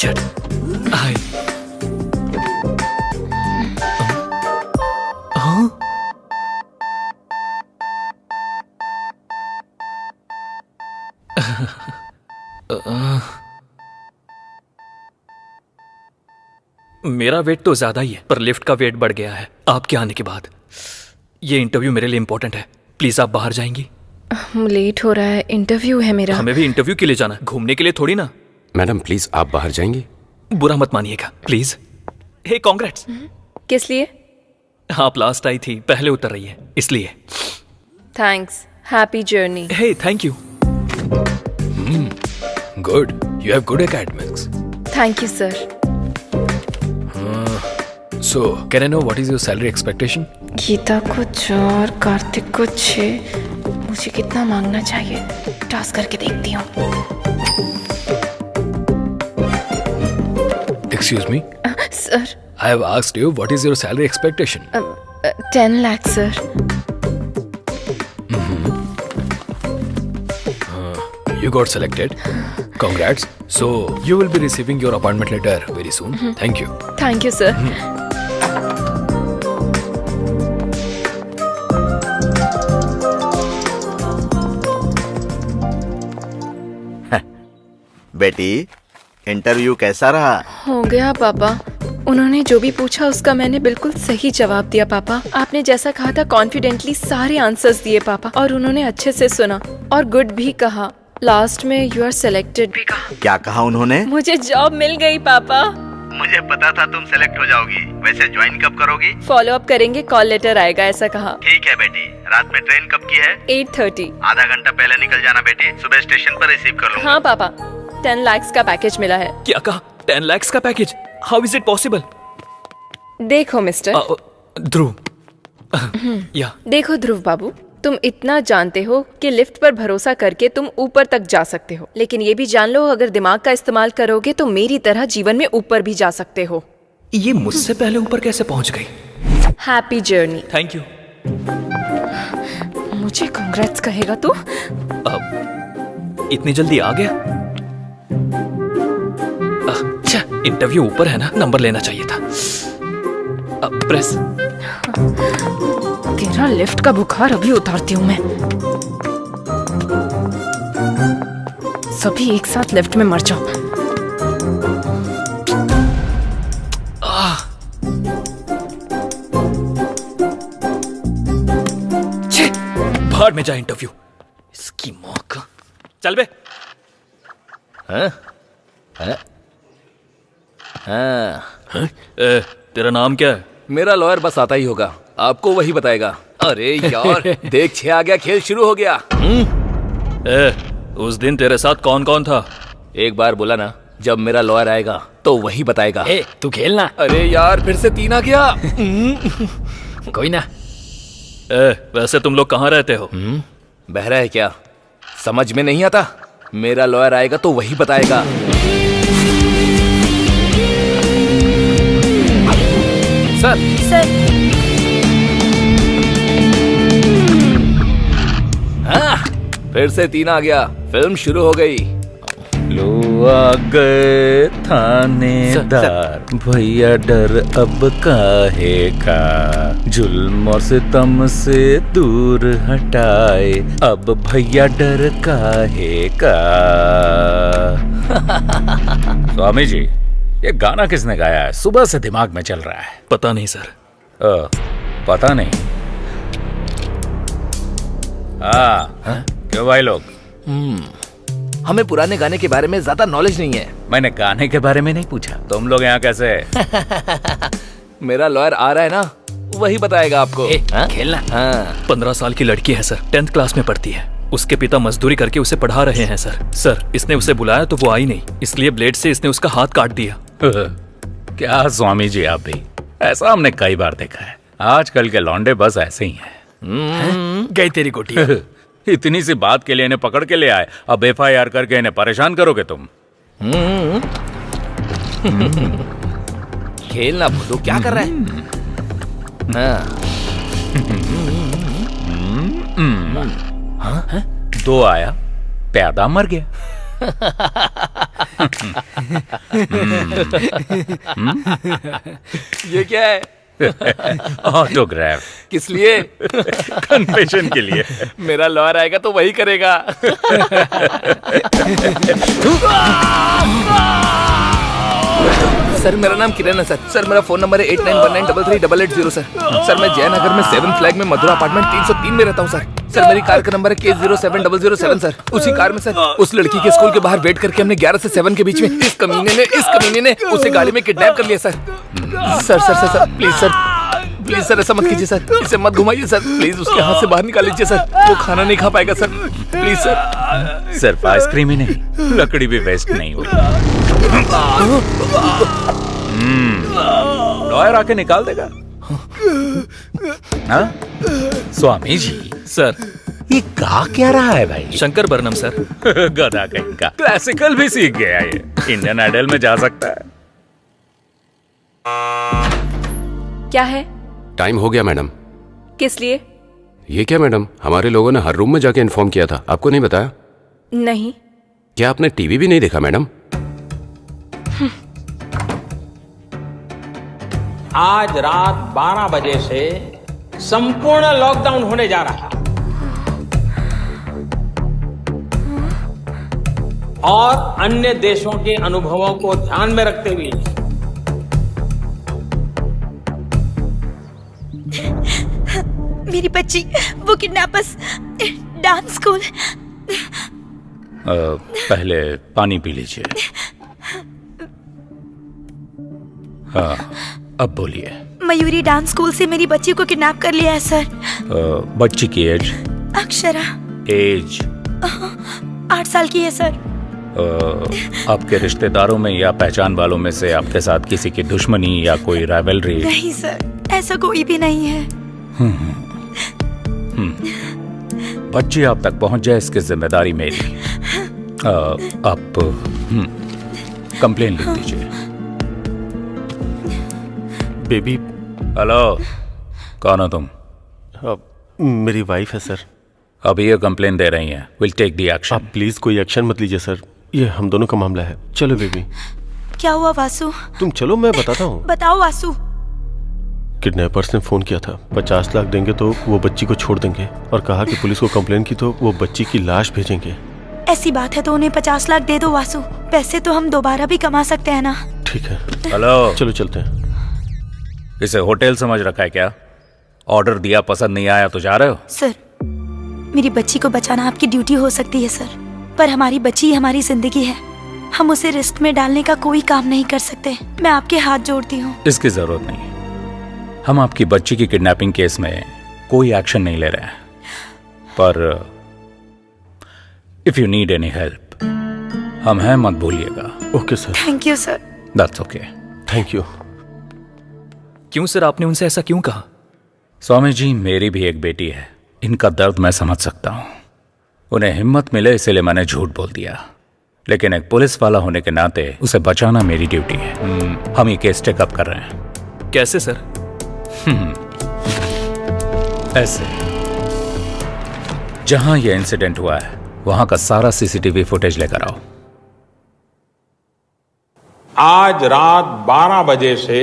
Richard, हाय। हाँ? मेरा wait तो ज्यादा ही है, पर लिफ्ट का वेट बढ़ गया है आपके आने के बाद। ये इंटरव्यू मेरे लिए इंपॉर्टेंट है, प्लीज आप बाहर जाएंगी? लेट हो रहा है, इंटरव्यू है मेरा। हमें भी इंटरव्यू के लिए जाना है, घूमने के लिए थोड़ी ना। मैडम प्लीज आप बाहर जाएंगी? बुरा मत मानिएगा प्लीज। Hey congrats. किस लिए? आप लास्ट आई थी, पहले उतर रही है इसलिए। Thanks, happy journey. Hey thank you. Good, you have good academics. Thank you sir. So can I know what is your salary expectation? Gita को 4, कार्तिक को 6। मुझे कितना मांगना चाहिए? टास्क करके देखती हूँ। Excuse me, sir. I have asked you what is your salary expectation? 10 lakh sir. You got selected. Congrats. So you will be receiving your appointment letter very soon. Thank you. Thank you sir. बेटी, interview कैसा रहा? हो गया पापा। उन्होंने जो भी पूछा उसका मैंने बिल्कुल सही जवाब दिया पापा। आपने जैसा कहा था कॉन्फिडेंटली सारे आंसर्स दिए पापा, और उन्होंने अच्छे से सुना और गुड भी कहा। लास्ट में यू आर सिलेक्टेड भी कहा। क्या कहा उन्होंने? मुझे जॉब मिल गई पापा। मुझे पता था तुम सेलेक्ट हो जाओगी। वैसे ज्वाइन कब करोगी? फॉलो अप करेंगे, कॉल लेटर आएगा, ऐसा कहा। ठीक है बेटी। रात में ट्रेन कब की है? 8:30। आधा घंटा पहले निकल जाना बेटी, सुबह स्टेशन पर रिसीव कर लूंगा। हाँ पापा, 10 लाख का पैकेज मिला है। क्या कहा? 10 लाख का package? How is it possible? देखो मिस्टर। ध्रुव। या देखो ध्रुव बाबू, तुम इतना जानते हो कि लिफ्ट पर भरोसा करके तुम ऊपर तक जा सकते हो, लेकिन ये भी जान लो अगर दिमाग का इस्तेमाल करोगे तो मेरी तरह जीवन में ऊपर भी जा सकते हो। ये मुझसे पहले ऊपर कैसे पहुंच गई? Happy journey. Thank you. मुझे कांग्रेट्स कहेगा तू? इतनी जल्दी आ गया? अच्छा, इंटरव्यू ऊपर है ना, नंबर लेना चाहिए था। प्रेस। तेरा लिफ्ट का बुखार अभी उतारती हूँ मैं। सभी एक साथ लिफ्ट में मर जाओ। भाड़ में जाए इंटरव्यू, इसकी मौका। चल बे। तेरा नाम क्या है? मेरा लॉयर बस आता ही होगा, आपको वही बताएगा। अरे यार देख 6 आ गया, खेल शुरू हो गया। उस दिन तेरे साथ कौन कौन था? एक बार बोला ना, जब मेरा लॉयर आएगा तो वही बताएगा। तू खेलना। अरे यार फिर से 3 आ गया। कोई ना। वैसे तुम लोग कहाँ रहते हो? बहरा है क्या? समझ में नहीं आता? मेरा लॉयर आएगा तो वही बताएगा। सर। हाँ, फिर से 3 आ गया, फिल्म शुरू हो गई। लो आ गए थानेदार, भैया डर अब काहे का, जुल्म और सितम से दूर हटाए, अब भैया डर काहे का। स्वामी जी, ये गाना किसने गाया है? सुबह से दिमाग में चल रहा है। पता नहीं सर। पता नहीं। क्यों भाई लोग? हमें पुराने गाने के बारे में ज्यादा नॉलेज नहीं है। मैंने गाने के बारे में नहीं पूछा, तुम लोग यहाँ कैसे? मेरा लॉयर आ रहा है ना, वही बताएगा आपको। खेलना। 15 साल की लड़की है सर, 10th क्लास में पढ़ती है। उसके पिता मजदूरी करके उसे पढ़ा रहे हैं सर। इसने उसे बुलाया तो वो आई नहीं, इसलिए ब्लेड से इसने उसका हाथ काट दिया। क्या स्वामी जी, आप भी ऐसा हमने कई बार देखा है। आजकल के लौंडे बस ऐसे ही हैं। गई तेरी कोठी। इतनी सी बात के लिए इन्हें पकड़ के ले आए, अब FIR करके इन्हें परेशान करोगे तुम? खेलना भूलो, क्या कर रहा है? 2 आया, प्यादा मर गया। ये क्या है? ऑटोग्राफ। किस लिए? कन्फेशन के लिए। मेरा लॉयर आएगा तो वही करेगा। सर मेरा नाम किरण है सर। सर मेरा फोन नंबर है 8919338880 सर। सर मैं जयनगर में 7 फ्लैग में मधुरा अपार्टमेंट 303 में रहता हूँ सर। सर मेरी कार का नंबर है K07007 सर। उसी कार में सर उस लड़की के स्कूल के बाहर वेट करके हमने 11 से 7 के बीच में इस कमीने ने उसे गाड़ी में किडनैप कर लिया सर। सर प्लीज सर ऐसा मत कीजिए सर। इसे मत घुमाइए सर प्लीज। उसके हाथ से बाहर निकाल लीजिए सर। वो खाना नहीं खा पाएगा सर। Please sir. सिर्फ आइसक्रीम ही नहीं, लकड़ी भी वेस्ट नहीं हुई। लॉयर आके निकाल देगा। हाँ? स्वामी जी सर ये गा क्या रहा है भाई? शंकर बरनम सर। गधा कहीं का। क्लासिकल भी सीख गया ये। इंडियन आइडल में जा सकता है। क्या है? टाइम हो गया मैडम। किस लिए? ये क्या मैडम, हमारे लोगों ने हर रूम में जाके इन्फॉर्म किया था, आपको नहीं बताया? नहीं। क्या आपने टीवी भी नहीं देखा मैडम? आज रात 12 बजे से संपूर्ण लॉकडाउन होने जा रहा है और अन्य देशों के अनुभवों को ध्यान में रखते हुए मेरी बच्ची, वो किडनैपर्स डांस स्कूल। पहले पानी पी लीजिए। हाँ अब बोलिए। मयूरी डांस स्कूल से मेरी बच्ची को किडनैप कर लिया है सर। बच्ची की एज? अक्षरा। एज 8 साल की है सर। आपके रिश्तेदारों में या पहचान वालों में से आपके साथ किसी की दुश्मनी या कोई राइवलरी? नहीं सर, ऐसा कोई भी नहीं है। बच्ची आप तक पहुंच जाए इसकी जिम्मेदारी मेरी। आप कंप्लेन लिख दीजिए। बेबी। हेलो, कौन हो तुम? मेरी वाइफ है सर। अभी ये कंप्लेन दे रही हैं। Will take the action. आप प्लीज कोई एक्शन मत लीजिए सर, ये हम दोनों का मामला है। चलो बेबी। क्या हुआ वासु? तुम चलो, मैं बताता हूँ। बताओ वासु। किडनैपर्स ने फोन किया था, 50 लाख देंगे तो वो बच्ची को छोड़ देंगे, और कहा कि पुलिस को कंप्लेन की तो वो बच्ची की लाश भेजेंगे। ऐसी बात है तो उन्हें 50 लाख दे दो वासु। पैसे तो हम दोबारा भी कमा सकते हैं ना। ठीक है। हेलो, चलो चलते हैं। इसे होटल समझ रखा है क्या? ऑर्डर दिया, पसंद नहीं आया तो जा रहे हो? सर, मेरी बच्ची को बचाना आपकी ड्यूटी हो सकती है सर, पर हमारी बच्ची हमारी जिंदगी है। हम उसे रिस्क में डालने का कोई काम नहीं कर सकते। मैं आपके हाथ जोड़ती हूँ। इसकी जरूरत नहीं। हम आपकी बच्ची की किडनैपिंग केस में कोई एक्शन नहीं ले रहे हैं, पर if you need any help हम हैं, मत भूलिएगा। Okay sir. Thank you sir. That's okay. Thank you. क्यों सर, आपने उनसे ऐसा क्यों कहा? स्वामी जी, मेरी भी एक बेटी है, इनका दर्द मैं समझ सकता हूँ। उन्हें हिम्मत मिले इसलिए मैंने झूठ बोल दिया, लेकिन एक पुलिस वाला होने के नाते उसे बचाना मेरी ड्यूटी है। हम ये केस टेकअप कर रहे हैं। कैसे सर? ऐसे, जहां यह इंसिडेंट हुआ है वहां का सारा सीसीटीवी फुटेज लेकर आओ। आज रात 12 बजे से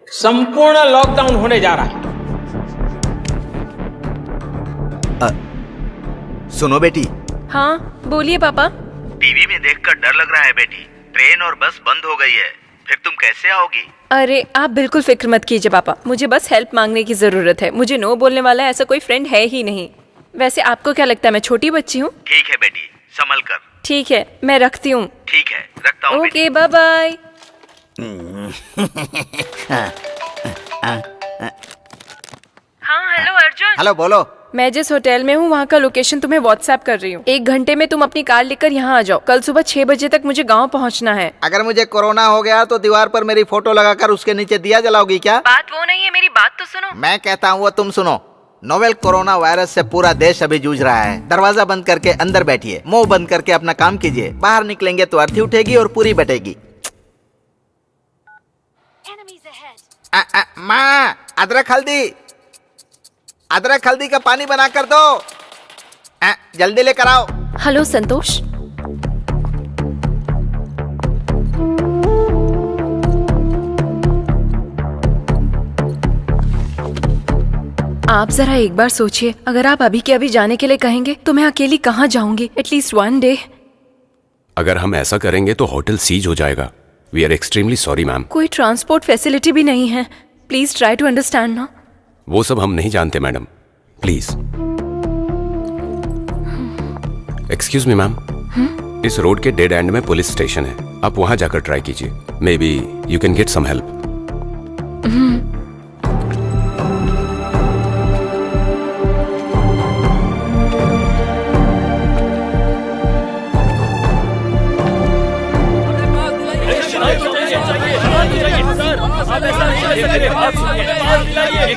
संपूर्ण लॉकडाउन होने जा रहा है। सुनो बेटी। हाँ बोलिए पापा। टीवी में देखकर डर लग रहा है बेटी। ट्रेन और बस बंद हो गई है, फिर तुम कैसे आओगी? अरे आप बिल्कुल फिक्र मत कीजिए पापा, मुझे बस हेल्प मांगने की जरूरत है। मुझे नो बोलने वाला ऐसा कोई फ्रेंड है ही नहीं। वैसे आपको क्या लगता है मैं छोटी बच्ची हूँ? ठीक है बेटी, संभल कर। ठीक है, मैं रखती हूँ। ठीक है, रखता हूँ। Okay, bye bye. हाँ हेलो अर्जुन। हेलो, बोलो। मैं जिस होटल में हूँ वहाँ का लोकेशन तुम्हें व्हाट्सएप कर रही हूँ। 1 घंटे में तुम अपनी कार लेकर यहाँ आ जाओ। कल सुबह 6 बजे तक मुझे गाँव पहुँचना है। अगर मुझे कोरोना हो गया तो दीवार पर मेरी फोटो लगाकर उसके नीचे दिया जलाओगी क्या? बात वो नहीं है, मेरी बात तो सुनो। मैं कहता हूँ वो तुम सुनो। नोवेल कोरोना वायरस से पूरा देश अभी जूझ रहा है। दरवाजा बंद करके अंदर बैठिए, मुंह बंद करके अपना काम कीजिए। बाहर निकलेंगे तो अर्थी उठेगी और पूरी बटेगी। माँ, अदरक हल्दी का पानी बना कर दो। जल्दी लेकर आओ। हेलो संतोष, आप जरा एक बार सोचिए, अगर आप अभी के अभी जाने के लिए कहेंगे तो मैं अकेली कहाँ जाऊंगी? At least one day. अगर हम ऐसा करेंगे तो होटल सीज हो जाएगा। We are extremely sorry ma'am. कोई ट्रांसपोर्ट फैसिलिटी भी नहीं है। प्लीज ट्राई टू अंडरस्टैंड ना। वो सब हम नहीं जानते madam, please. Excuse me ma'am, इस रोड के डेड एंड में पुलिस स्टेशन है, आप वहां जाकर ट्राई कीजिए। Maybe you can get some help.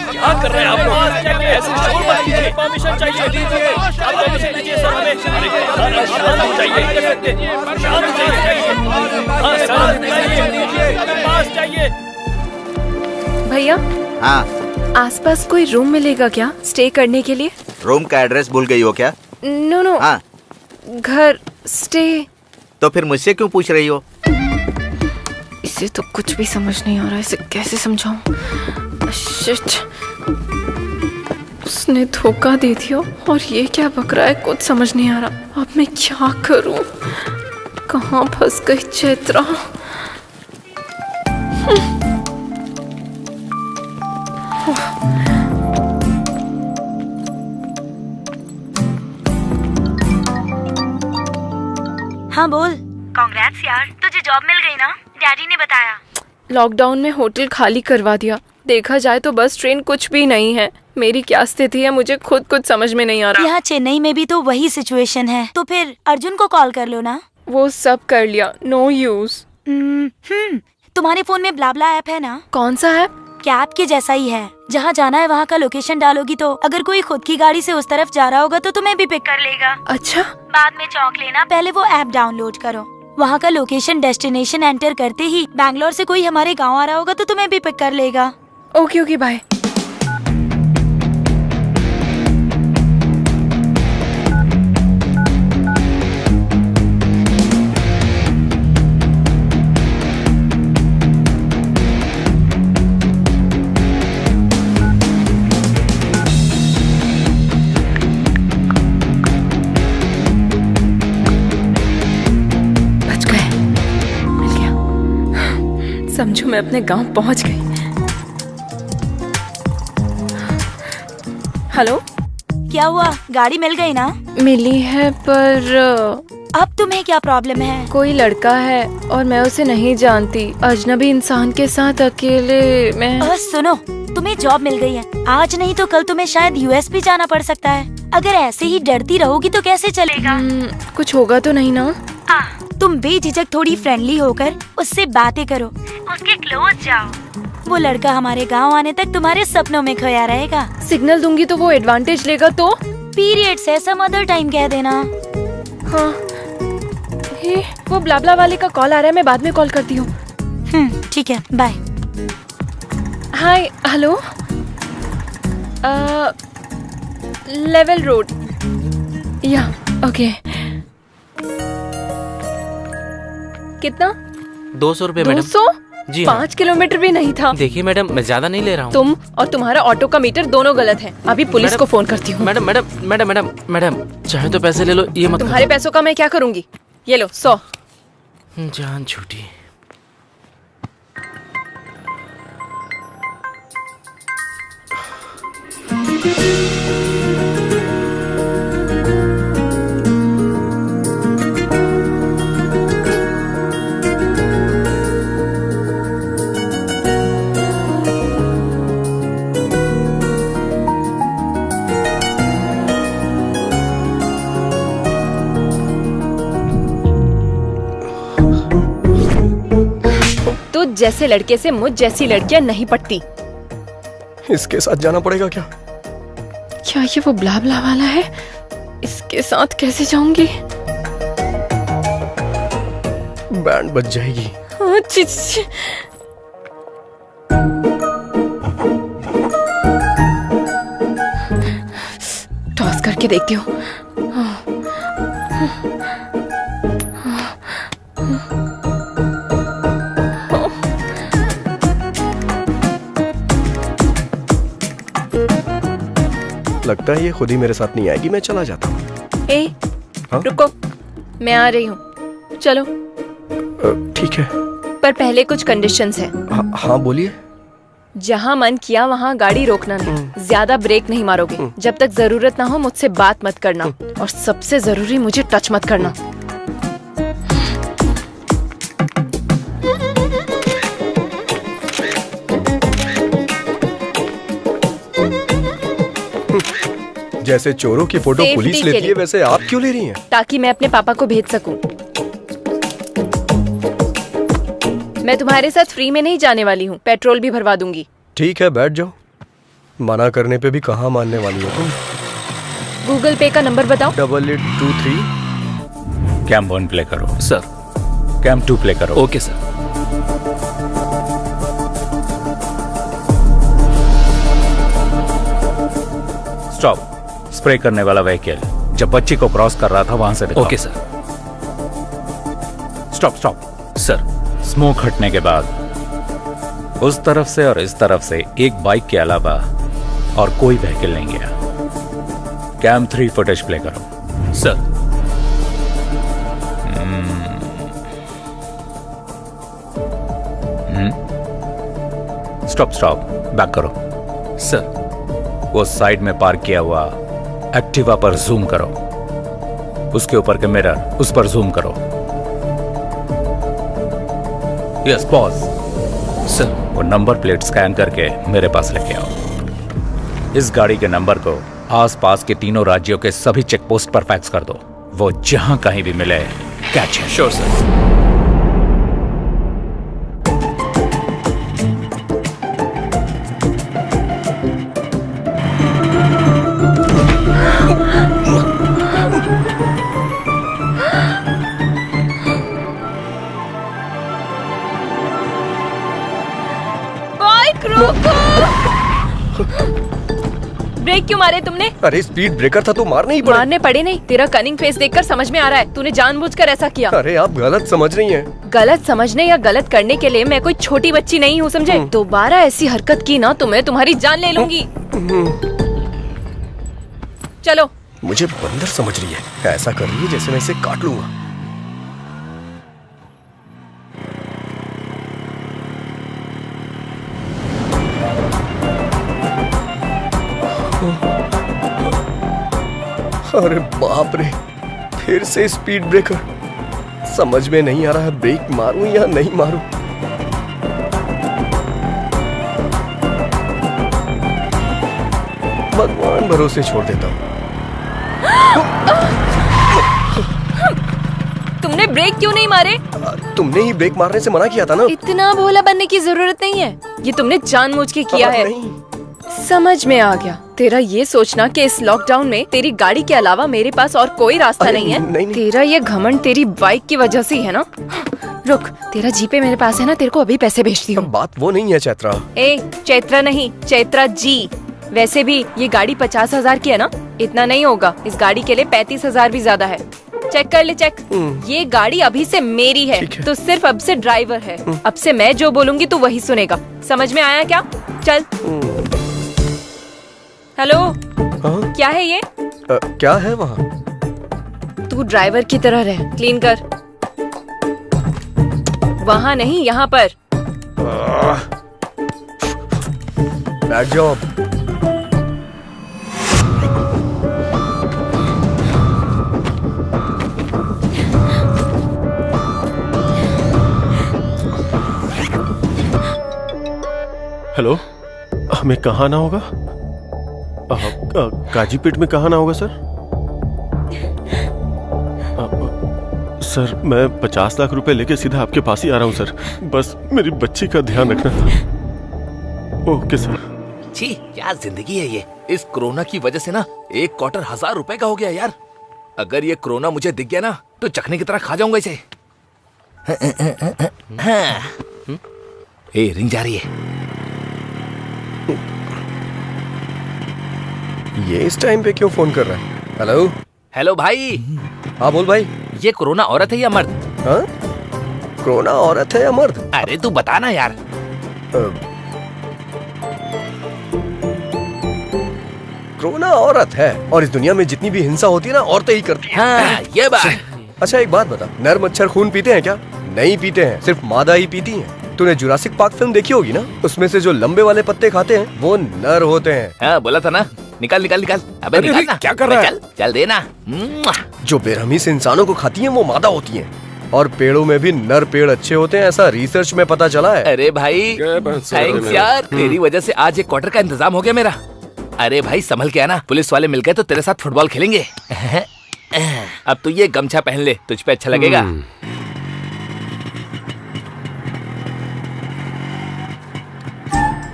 क्या कर रहे हैं आप लोग? ऐसे शोर मत कीजिए। परमिशन चाहिए, दीजिए। आप परमिशन दीजिए सर हमें। शांत चाहिए। भैया, हाँ, आसपास कोई रूम मिलेगा क्या स्टे करने के लिए? रूम का एड्रेस भूल गई हो क्या? नो, हाँ, घर स्टे। तो फिर मुझसे क्यों पूछ रही हो? इसे तो कुछ भी समझ नहीं आ रहा, इसे कैसे समझाऊं? शिट, उसने धोखा दे दिया और ये क्या बक रहा है, कुछ समझ नहीं आ रहा। अब मैं क्या करूं? कहाँ फंस गई चैत्रा? हाँ बोल। कांग्रेट्स यार, तुझे जॉब मिल गई ना? डैडी ने बताया। लॉकडाउन में होटल खाली करवा दिया। देखा जाए तो बस ट्रेन कुछ भी नहीं है। मेरी क्या स्थिति है मुझे खुद कुछ समझ में नहीं आ रहा। यहाँ चेन्नई में भी तो वही सिचुएशन है, तो फिर अर्जुन को कॉल कर लो ना। वो सब कर लिया, नो यूज। तुम्हारे फोन में ब्लाब्ला ऐप है ना? कौन सा ऐप? कैब के जैसा ही है। जहाँ जाना है वहाँ का लोकेशन डालोगी तो अगर कोई खुद की गाड़ी से उस तरफ जा रहा होगा तो तुम्हें भी पिक कर लेगा। अच्छा, बाद में चौंक लेना, पहले वो ऐप डाउनलोड करो। वहाँ का लोकेशन डेस्टिनेशन एंटर करते ही बैंगलोर से कोई हमारे गाँव आ रहा होगा तो तुम्हें भी पिक कर लेगा। Okay bye. समझो मैं अपने गांव पहुंच गई। हेलो, क्या हुआ? गाड़ी मिल गई ना? मिली है पर अब तुम्हें क्या प्रॉब्लम है? कोई लड़का है और मैं उसे नहीं जानती। अजनबी इंसान के साथ अकेले मैं। सुनो, तुम्हें जॉब मिल गई है। आज नहीं तो कल तुम्हें शायद यूएस भी जाना पड़ सकता है। अगर ऐसे ही डरती रहोगी तो कैसे चलेगा? कुछ होगा तो नहीं ना? तुम बेझिझक थोड़ी फ्रेंडली होकर उससे बातें करो, उसके क्लोज जाओ। वो लड़का हमारे गांव आने तक तुम्हारे सपनों में खोया रहेगा। सिग्नल दूंगी तो वो एडवांटेज लेगा तो? पीरियड से सम अदर टाइम कह देना। हाँ, वो ब्लाब्ला वाले का कॉल आ रहा है, मैं बाद में कॉल करती हूँ। ठीक है, बाय। हाय, हेलो, लेवल रोड। या ओके। कितना? 200 रुपए मैडम। 200? जी 5 किलोमीटर भी नहीं था। देखिए मैडम, मैं ज्यादा नहीं ले रहा हूँ। तुम और तुम्हारा ऑटो का मीटर दोनों गलत है। अभी पुलिस को फोन करती हूँ। Madam madam madam madam madam, चाहे तो पैसे ले लो, ये मत तुम्हारे पैसों का मैं क्या करूँगी? ये लो 100। जान छूटी। जैसे लड़के से मुझ जैसी लड़कियां नहीं पटती। इसके साथ जाना पड़ेगा क्या? क्या ये वो ब्लाब्ला वाला है? इसके साथ कैसे जाऊंगी? बैंड बज जाएगी। टॉस करके देखती हूँ। लगता है ये खुद ही मेरे साथ नहीं आएगी, मैं चला जाता हूँ। ए, हाँ? रुको, मैं आ रही हूँ, चलो। ठीक है। पर पहले कुछ कंडीशंस हैं। हाँ बोलिए। जहाँ मन किया वहाँ गाड़ी रोकना नहीं, ज्यादा ब्रेक नहीं मारोगे, जब तक जरूरत ना हो मुझसे बात मत करना, और सबसे जरूरी मुझे टच मत करना। जैसे चोरों की फोटो Safety पुलिस के लेती है, लिए। वैसे आप क्यों ले रही हैं? ताकि मैं अपने पापा को भेज सकूं। मैं तुम्हारे साथ फ्री में नहीं जाने वाली हूँ, पेट्रोल भी भरवा दूंगी। ठीक है, बैठ जाओ। मना करने पे भी कहाँ मानने वाली हो तुम? गूगल पे का नंबर बताओ। 8823। कैम 1 प्ले करो। सर। कैम 2 प्ले करो। Okay sir. स्टॉप। स्प्रे करने वाला व्हीकल जब बच्ची को क्रॉस कर रहा था वहां से दिखाओ। Okay sir. Stop. Sir. Smoke हटने के बाद उस तरफ से और इस तरफ से एक बाइक के अलावा और कोई व्हीकल नहीं गया। कैम 3 फुटेज प्ले करो। सर। स्टॉप। बैक करो। सर। वो साइड में पार्क किया हुआ एक्टिवा पर जूम करो। उसके ऊपर के मिरर, उस पर जूम करो। Yes, pause. सर। वो नंबर प्लेट स्कैन करके मेरे पास लेके आओ। इस गाड़ी के नंबर को आसपास के तीनों राज्यों के सभी चेक पोस्ट पर फैक्स कर दो। वो जहां कहीं भी मिले कैच है। Sure sir. ब्रेक क्यों मारे तुमने? अरे स्पीड ब्रेकर था तो मारने ही पड़े। मारने पड़े नहीं, तेरा कनिंग फेस देखकर समझ में आ रहा है तूने जानबूझकर ऐसा किया। अरे आप गलत समझ रही हैं। गलत समझने या गलत करने के लिए मैं कोई छोटी बच्ची नहीं हूँ, समझे? दोबारा ऐसी हरकत की ना तो मैं तुम्हारी जान ले लूंगी। चलो। मुझे बंदर समझ रही है, ऐसा कर रही है जैसे मैं इसे काट लूंगा। अरे बाप रे, फिर से स्पीड ब्रेकर। समझ में नहीं आ रहा है ब्रेक मारूं या नहीं मारूं। भगवान भरोसे छोड़ देता हूं। तुमने ब्रेक क्यों नहीं मारे? तुमने ही ब्रेक मारने से मना किया था ना। इतना भोला बनने की जरूरत नहीं है, ये तुमने जानबूझ के किया है। नहीं। समझ में आ गया। तेरा ये सोचना कि इस लॉकडाउन में तेरी गाड़ी के अलावा मेरे पास और कोई रास्ता नहीं है। नहीं। तेरा ये घमंड तेरी बाइक की वजह से ही है ना। रुक, तेरा जीपे मेरे पास है ना, तेरे को अभी पैसे भेजती हूँ। बात वो नहीं है चैत्रा। ए, चैत्रा नहीं, चैत्रा जी। वैसे भी ये गाड़ी 50,000 की है ना, इतना नहीं होगा। इस गाड़ी के लिए 35,000 भी ज्यादा है। चेक कर ले, चेक। ये गाड़ी अभी से मेरी है, तो सिर्फ अब से ड्राइवर है। अब से मैं जो बोलूंगी तू वही सुनेगा। समझ में आया क्या? चल। हेलो। हाँ? क्या है ये? क्या है वहाँ? तू ड्राइवर की तरह रह, क्लीन कर। वहाँ नहीं, यहाँ पर। बैठ जाओ अब। हेलो, हमें कहाँ आना होगा? काजीपेट में कहाँ आना होगा सर? सर मैं 50 लाख रुपए लेके सीधा आपके पास ही आ रहा हूँ सर। बस मेरी बच्ची का ध्यान रखना था। Okay sir. छी, क्या जिंदगी है ये। इस कोरोना की वजह से ना एक क्वार्टर 1000 रुपए का हो गया यार। अगर ये कोरोना मुझे दिख गया ना तो चखने की तरह खा जाऊंगा इसे। ए, रिंग जा रही है। ये इस टाइम पे क्यों फोन कर रहा है? हेलो। हेलो भाई। हाँ बोल भाई। ये कोरोना औरत है या मर्द? हाँ? कोरोना औरत है या मर्द? अरे तू बता ना यार। कोरोना औरत है और इस दुनिया में जितनी भी हिंसा होती है ना औरतें ही करती हैं। हाँ ये बात। अच्छा एक बात बता, नर मच्छर खून पीते हैं क्या? नहीं पीते हैं, सिर्फ मादा ही पीती हैं। तूने जुरासिक पार्क फिल्म देखी होगी ना, उसमें से जो लंबे वाले पत्ते खाते हैं वो नर होते हैं। हाँ बोला था ना, निकाल निकाल निकाल। अबे अरे, निकाल ना। क्या कर रहा है? चल चल देना। जो बेरहमी से इंसानों को खाती हैं वो मादा होती हैं। और पेड़ों में भी नर पेड़ अच्छे होते हैं, ऐसा रिसर्च में पता चला है। अरे भाई थैंक्स यार, तेरी वजह से आज एक क्वार्टर का इंतजाम हो गया मेरा। अरे भाई संभल के आना, पुलिस वाले मिल गए तो तेरे साथ फुटबॉल खेलेंगे। अब तू ये गमछा पहन ले, तुझ पे अच्छा लगेगा।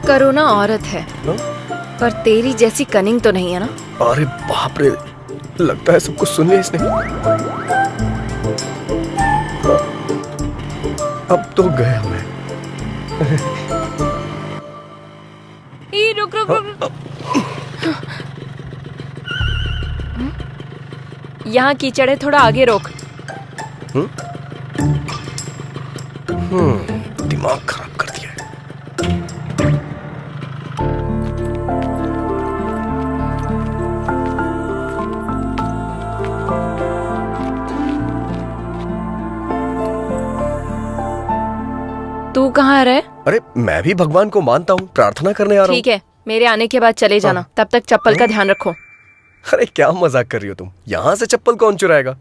कोरोना औरत है पर तेरी जैसी कनिंग तो नहीं है ना? अरे बाप रे, लगता है सब कुछ सुन लिया इसने। अब तो गया मैं। रुक रुक रुक। यहाँ कीचड़ है, थोड़ा आगे रोक। दिमाग खराब कर दिया है। तू कहाँ रहे? अरे मैं भी भगवान को मानता हूँ, प्रार्थना करने आ रहा हूँ। ठीक है, मेरे आने के बाद चले जाना। तब तक चप्पल का ध्यान रखो। अरे क्या मजाक कर रही हो तुम? यहाँ से चप्पल कौन चुराएगा?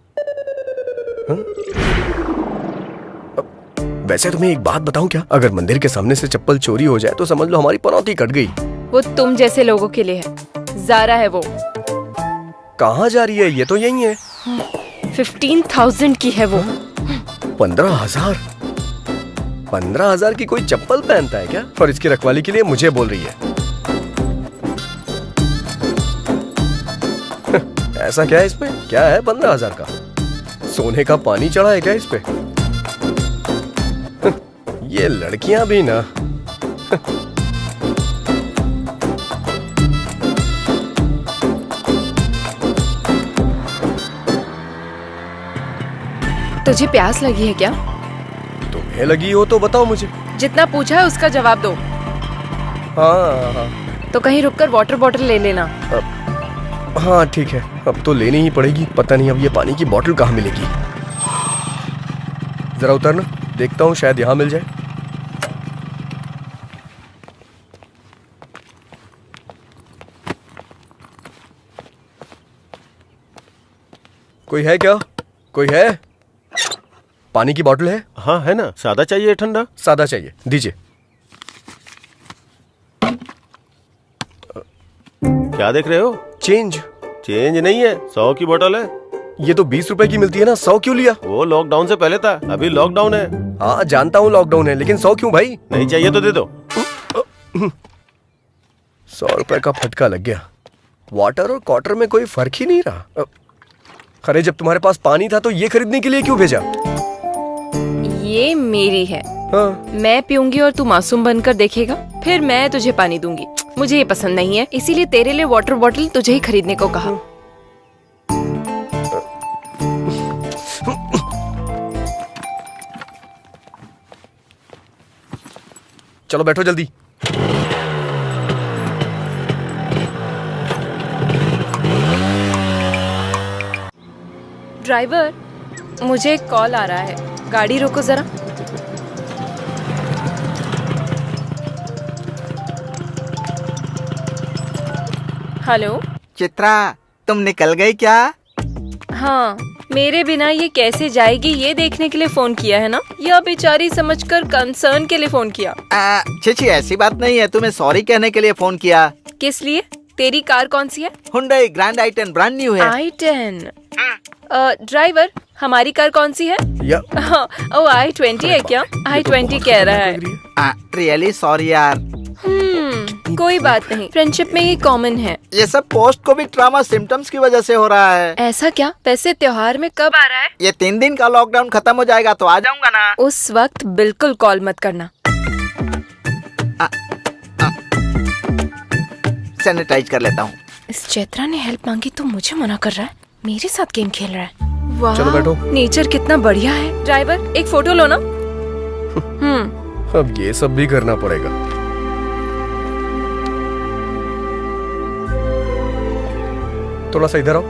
वैसे तुम्हें एक बात बताऊं क्या? अगर मंदिर के सामने से चप्पल चोरी हो जाए तो समझ लो हमारी पनौती कट गई। वो तुम जैसे लोगों के लिए है। ज़ारा है वो। कहाँ जा रही है? ये तो यही है। 15,000 की है वो। 15,000? 15,000 की कोई चप्पल पहनता है क्या? और इसकी रखवाली के लिए मुझे बोल रही है। ऐसा क्या है इसमें? क्या है 15,000 का? सोने का पानी चढ़ा है क्या इस पे? ये लड़कियां भी ना। तुझे प्यास लगी है क्या? तुम्हें लगी हो तो बताओ मुझे। जितना पूछा है उसका जवाब दो। हाँ तो कहीं रुककर वाटर बॉटल ले लेना। हाँ ठीक है, अब तो लेनी ही पड़ेगी। पता नहीं अब ये पानी की बोतल कहाँ मिलेगी। जरा उतरना, देखता हूँ शायद यहाँ मिल जाए। कोई है क्या? कोई है? पानी की बोतल है? हाँ है ना। सादा चाहिए ठंडा? सादा चाहिए, दीजिए। क्या देख रहे हो? चेंज। चेंज नहीं है, 100 की बोतल है। ये तो 20 रुपए की मिलती है ना, 100 क्यों लिया? वो लॉकडाउन से पहले था, अभी लॉकडाउन है। हाँ जानता हूँ लॉकडाउन है, लेकिन 100 क्यों भाई? नहीं चाहिए तो दे दो। 100 रुपए का फटका लग गया। वाटर और क्वार्टर में कोई फर्क ही नहीं रहा। अरे जब तुम्हारे पास पानी था तो ये खरीदने के लिए क्यों भेजा? ये मेरी है। हाँ। मैं पीऊंगी और तू मासूम बनकर देखेगा, फिर मैं तुझे पानी दूंगी। मुझे ये पसंद नहीं है, इसीलिए तेरे लिए वाटर बॉटल तुझे ही खरीदने को कहा। चलो बैठो जल्दी। ड्राइवर, मुझे एक कॉल आ रहा है, गाड़ी रोको जरा। हेलो चित्रा, तुम निकल गई क्या? हाँ, मेरे बिना ये कैसे जाएगी ये देखने के लिए फोन किया है ना, या बेचारी समझकर कंसर्न के लिए फोन किया? छी ऐसी बात नहीं है, तुम्हें सॉरी कहने के लिए फोन किया। किस लिए? तेरी कार कौन सी है? Hyundai grand i10 brand new है। i10। ड्राइवर, हमारी कार कौन सी है? हाँ, ओ i20 है क्या? i20 कह रहा है। रियली सॉरी यार। कोई बात नहीं, फ्रेंडशिप में ये कॉमन है। ये सब पोस्ट कोविड ट्रॉमा सिम्टम्स की वजह से हो रहा है। ऐसा क्या? वैसे त्योहार में कब आ रहा है? ये 3 दिन का लॉकडाउन खत्म हो जाएगा तो आ जाऊंगा ना। उस वक्त बिल्कुल कॉल मत करना। सैनिटाइज कर लेता हूँ। इस चैत्रा ने हेल्प मांगी तो मुझे मना कर रहा है, मेरे साथ गेम खेल रहा है। वाह, चलो बैठो। नेचर कितना बढ़िया है। ड्राइवर, एक फोटो लो ना। अब ये सब भी करना पड़ेगा। थोड़ा सा इधर आओ,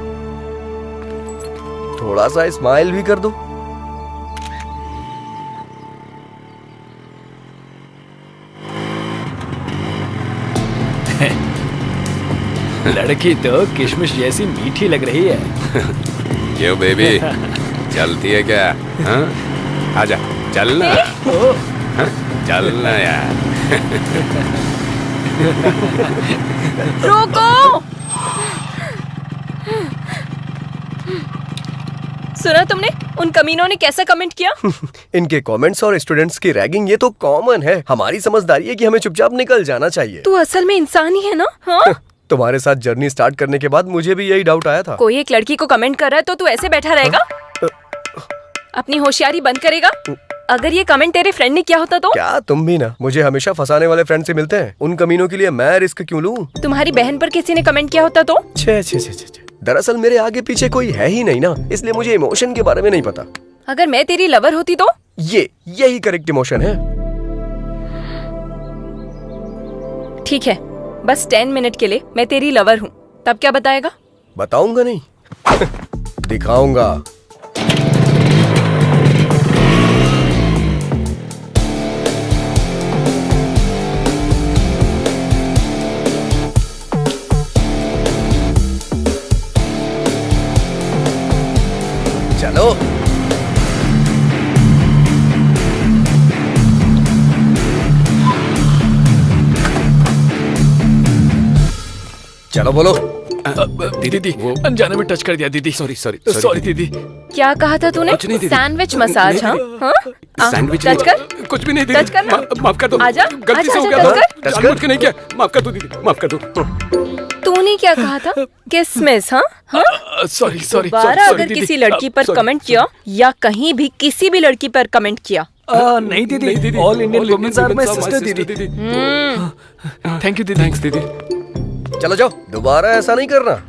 थोड़ा सा स्माइल भी कर दो। लड़की तो किशमिश जैसी मीठी लग रही है। क्यों बेबी, चलती है क्या? हाँ? आजा, चलना। हाँ? चलना यार। रोको! सुना तुमने उन कमीनों ने कैसा कमेंट किया? इनके कमेंट्स और स्टूडेंट्स की रैगिंग ये तो कॉमन है। हमारी समझदारी है कि हमें चुपचाप निकल जाना चाहिए। तू असल में इंसान ही है ना? हाँ? तुम्हारे साथ जर्नी स्टार्ट करने के बाद मुझे भी यही डाउट आया था। कोई एक लड़की को कमेंट कर रहा है तो तू ऐसे बैठा रहेगा? अपनी होशियारी बंद करेगा? अगर ये कमेंट तेरे फ्रेंड ने किया होता तो? क्या तुम भी ना मुझे हमेशा फंसाने वाले फ्रेंड से मिलते हैं। उन कमीनों के लिए मैं रिस्क क्यों लूं? तुम्हारी बहन पर किसी ने कमेंट किया होता तो? छे छे छे छे। दरअसल मेरे आगे पीछे कोई है ही नहीं ना, इसलिए मुझे इमोशन के बारे में नहीं पता। अगर मैं तेरी लवर होती तो? यही करेक्ट इमोशन है। ठीक है, बस 10 मिनट के लिए मैं तेरी लवर हूँ, तब क्या बताएगा? बताऊंगा नहीं दिखाऊंगा। चलो चलो बोलो। दीदी अनजाने में टच कर दिया दीदी। सॉरी दीदी। क्या कहा था तूने? कुछ नहीं दीदी। Sandwich massage? हाँ? सैंडविच टच कर। कुछ भी नहीं टच दीदी। करना। माफ कर दो। आजा, गलती से हो आजा, गया टच था। कर। जानबूझ के नहीं किया। माफ कर दो दीदी, माफ कर दो। तूने क्या कहा था? किसमिस? हाँ? सॉरी दोबारा अगर किसी लड़की पर कमेंट किया या कहीं भी किसी भी लड़की पर कमेंट किया, नहीं दीदी, all Indian womens are my sister दीदी। थैंक यू दीदी। थैंक्स दीदी। चलो जाओ, दोबारा ऐसा नहीं करना।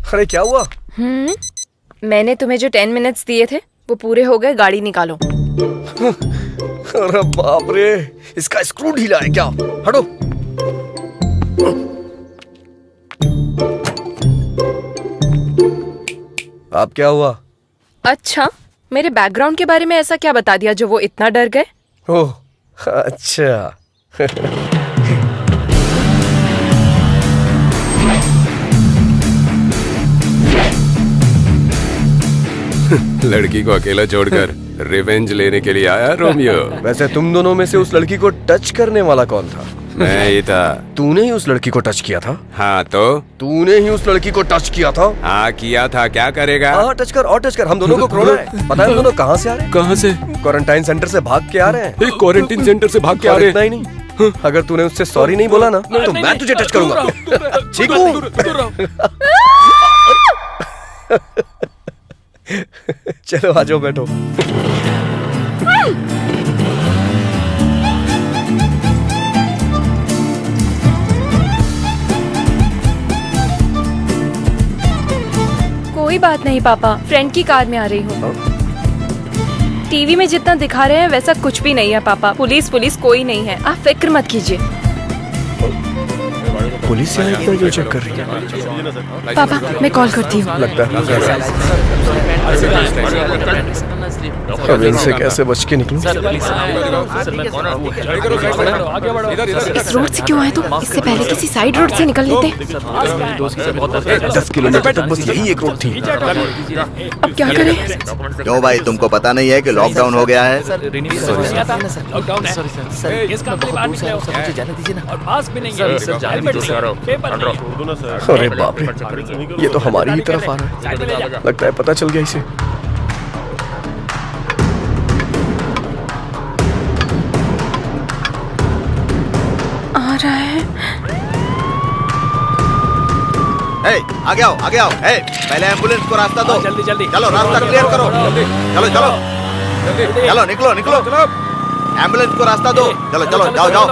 अरे क्या हुआ? मैंने तुम्हें जो 10 मिनट्स दिए थे वो पूरे हो गए, गाड़ी निकालो। अरे बाप रे, इसका स्क्रू ढीला है क्या? हटो। अब क्या हुआ? अच्छा, मेरे बैकग्राउंड के बारे में ऐसा क्या बता दिया जो वो इतना डर गए? ओह अच्छा। लड़की को अकेला छोड़कर रिवेंज लेने के लिए आया रोमियो। वैसे तुम दोनों में से उस लड़की को टच करने वाला कौन था? मैं ही था। तूने ही उस लड़की को टच किया था? हाँ तो? तूने ही उस लड़की को टच किया था? हाँ किया था, क्या करेगा? हाँ टच कर और टच कर। हम दोनों को कोरोना है। पता है हम दोनों कहाँ से आ रहे हैं? कहाँ से? क्वारंटाइन सेंटर से भाग के आ रहे हैं। क्वारंटाइन सेंटर से भाग के आ रहे हैं? इतना ही नहीं, अगर तूने उससे सॉरी नहीं बोला ना तो मैं तुझे टच करूंगा। ठीक हूँ? चलो आ जाओ, बैठो। कोई बात नहीं पापा, फ्रेंड की कार में आ रही हूँ। टीवी में जितना दिखा रहे हैं वैसा कुछ भी नहीं है पापा। पुलिस कोई नहीं है, आप फिक्र मत कीजिए। पुलिस यहाँ इतना जो चेक कर रही है? पापा मैं कॉल करती हूँ। लगता है अब इनसे कैसे बच के निकलूं? इस रोड से क्यों आए तुम? इससे पहले किसी साइड रोड से निकल लेते। 10 किलोमीटर तक बस यही एक रोड थी। अब क्या करें? क्यों भाई, तुमको पता नहीं है कि लॉकडाउन हो गया है? अरे बाप रे, ये तो हमारी ही तरफ आ रहा है। लगता है पता चल गया इसे। आ रहा है। आगे आओ आगे आओ। पहले एम्बुलेंस को रास्ता दो। जल्दी जल्दी चलो रास्ता क्लियर करो। चलो चलो चलो निकलो निकलो। एम्बुलेंस को रास्ता दो। चलो चलो जाओ जाओ।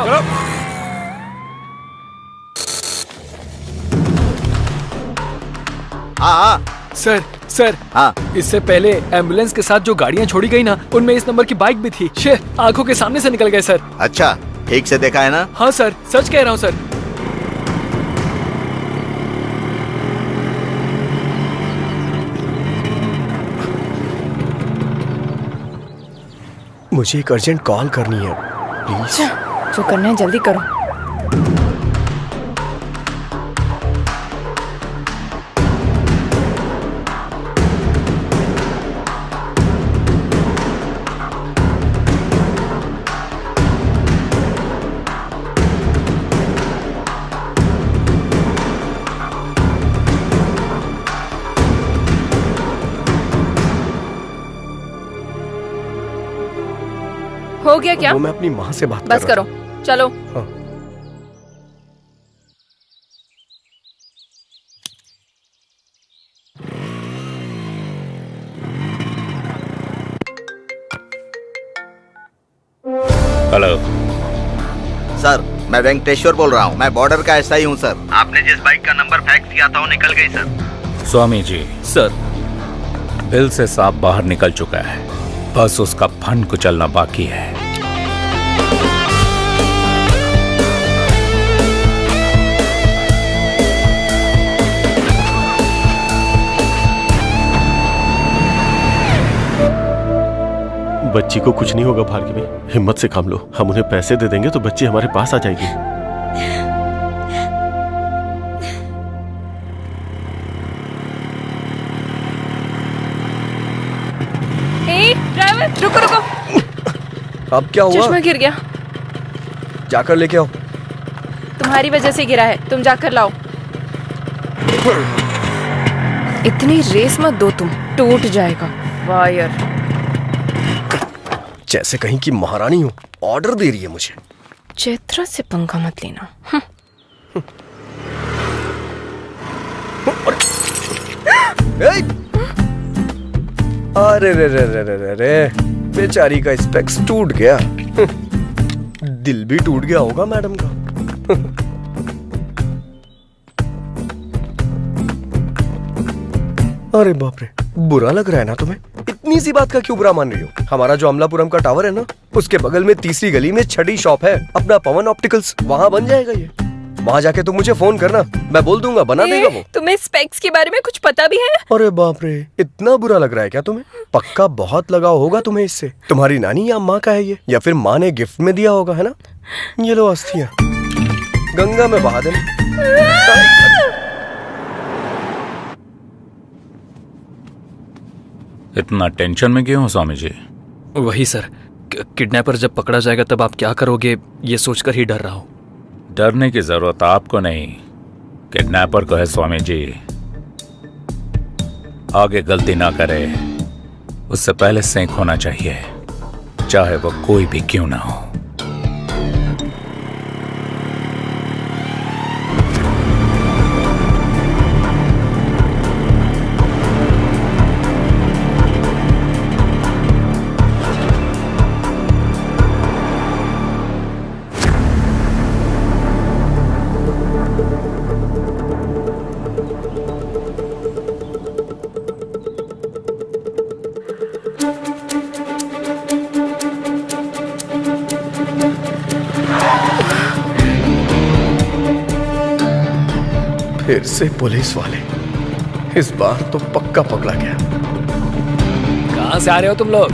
हाँ सर सर हाँ इससे पहले एम्बुलेंस के साथ जो गाड़ियां छोड़ी गई ना, उनमें इस नंबर की बाइक भी थी। शे, आंखों के सामने से निकल गए सर। अच्छा ठीक से देखा है ना? हाँ सर, सच कह रहा हूँ सर। मुझे एक अर्जेंट कॉल करनी है प्लीज। जो करना है जल्दी करो। हो गया क्या? वो मैं अपनी माँ से बात बस कर रहा करो, चलो। हाँ। हेलो सर, मैं वेंकटेश्वर बोल रहा हूँ। मैं बॉर्डर का एसआई हूँ सर। आपने जिस बाइक का नंबर फेंक दिया था वो निकल गई sir. Swami ji, sir bill से सांप बाहर निकल चुका है, बस उसका फन कुचलना बाकी है। बच्ची को कुछ नहीं होगा भार्गवी, हिम्मत से काम लो। हम उन्हें पैसे दे देंगे तो बच्ची हमारे पास आ जाएगी। ड्राइवर रुको रुको। अब क्या हुआ? चश्मा गिर गया। जाकर लेके आओ। तुम्हारी वजह से गिरा है, तुम जाकर लाओ। इतनी रेस मत दो तुम, टूट जाएगा वायर। जैसे कहीं की महारानी हो, ऑर्डर दे रही है मुझे। चैत्रा से पंगा मत लेना। अरे रे रे रे रे रे रे, बेचारी का स्पेक्स टूट गया। दिल भी टूट गया होगा मैडम का। अरे बाप रे, बुरा लग रहा है ना तुम्हें? इतनी सी बात का क्यों बुरा मान रही हो? हमारा जो अमलापुरम का टावर है ना, उसके बगल में तीसरी गली में छठी शॉप है अपना पवन ऑप्टिकल्स, वहाँ बन जाएगा ये। वहाँ जाके तुम मुझे फोन करना, मैं बोल दूंगा, बना देगा वो। तुम्हें स्पेक्स के बारे में कुछ पता भी है? अरे बाप रे, इतना बुरा लग रहा है क्या तुम्हें? पक्का बहुत लगाव होगा तुम्हें इससे। तुम्हारी नानी या माँ का है ये, या फिर माँ ने गिफ्ट में दिया होगा, है ना? ये लो अस्थियाँ, गंगा में बहा देना। इतना टेंशन में क्यों हो स्वामी जी? वही सर, किडनैपर जब पकड़ा जाएगा तब आप क्या करोगे, ये सोचकर ही डर रहा हूँ। डरने की जरूरत आपको नहीं, किडनैपर को है स्वामी जी। आगे गलती ना करे उससे पहले सेंक होना चाहिए, चाहे वो कोई भी क्यों ना हो। फिर से पुलिस वाले, इस बार तो पक्का पकड़ा गया। कहाँ से आ रहे हो तुम लोग?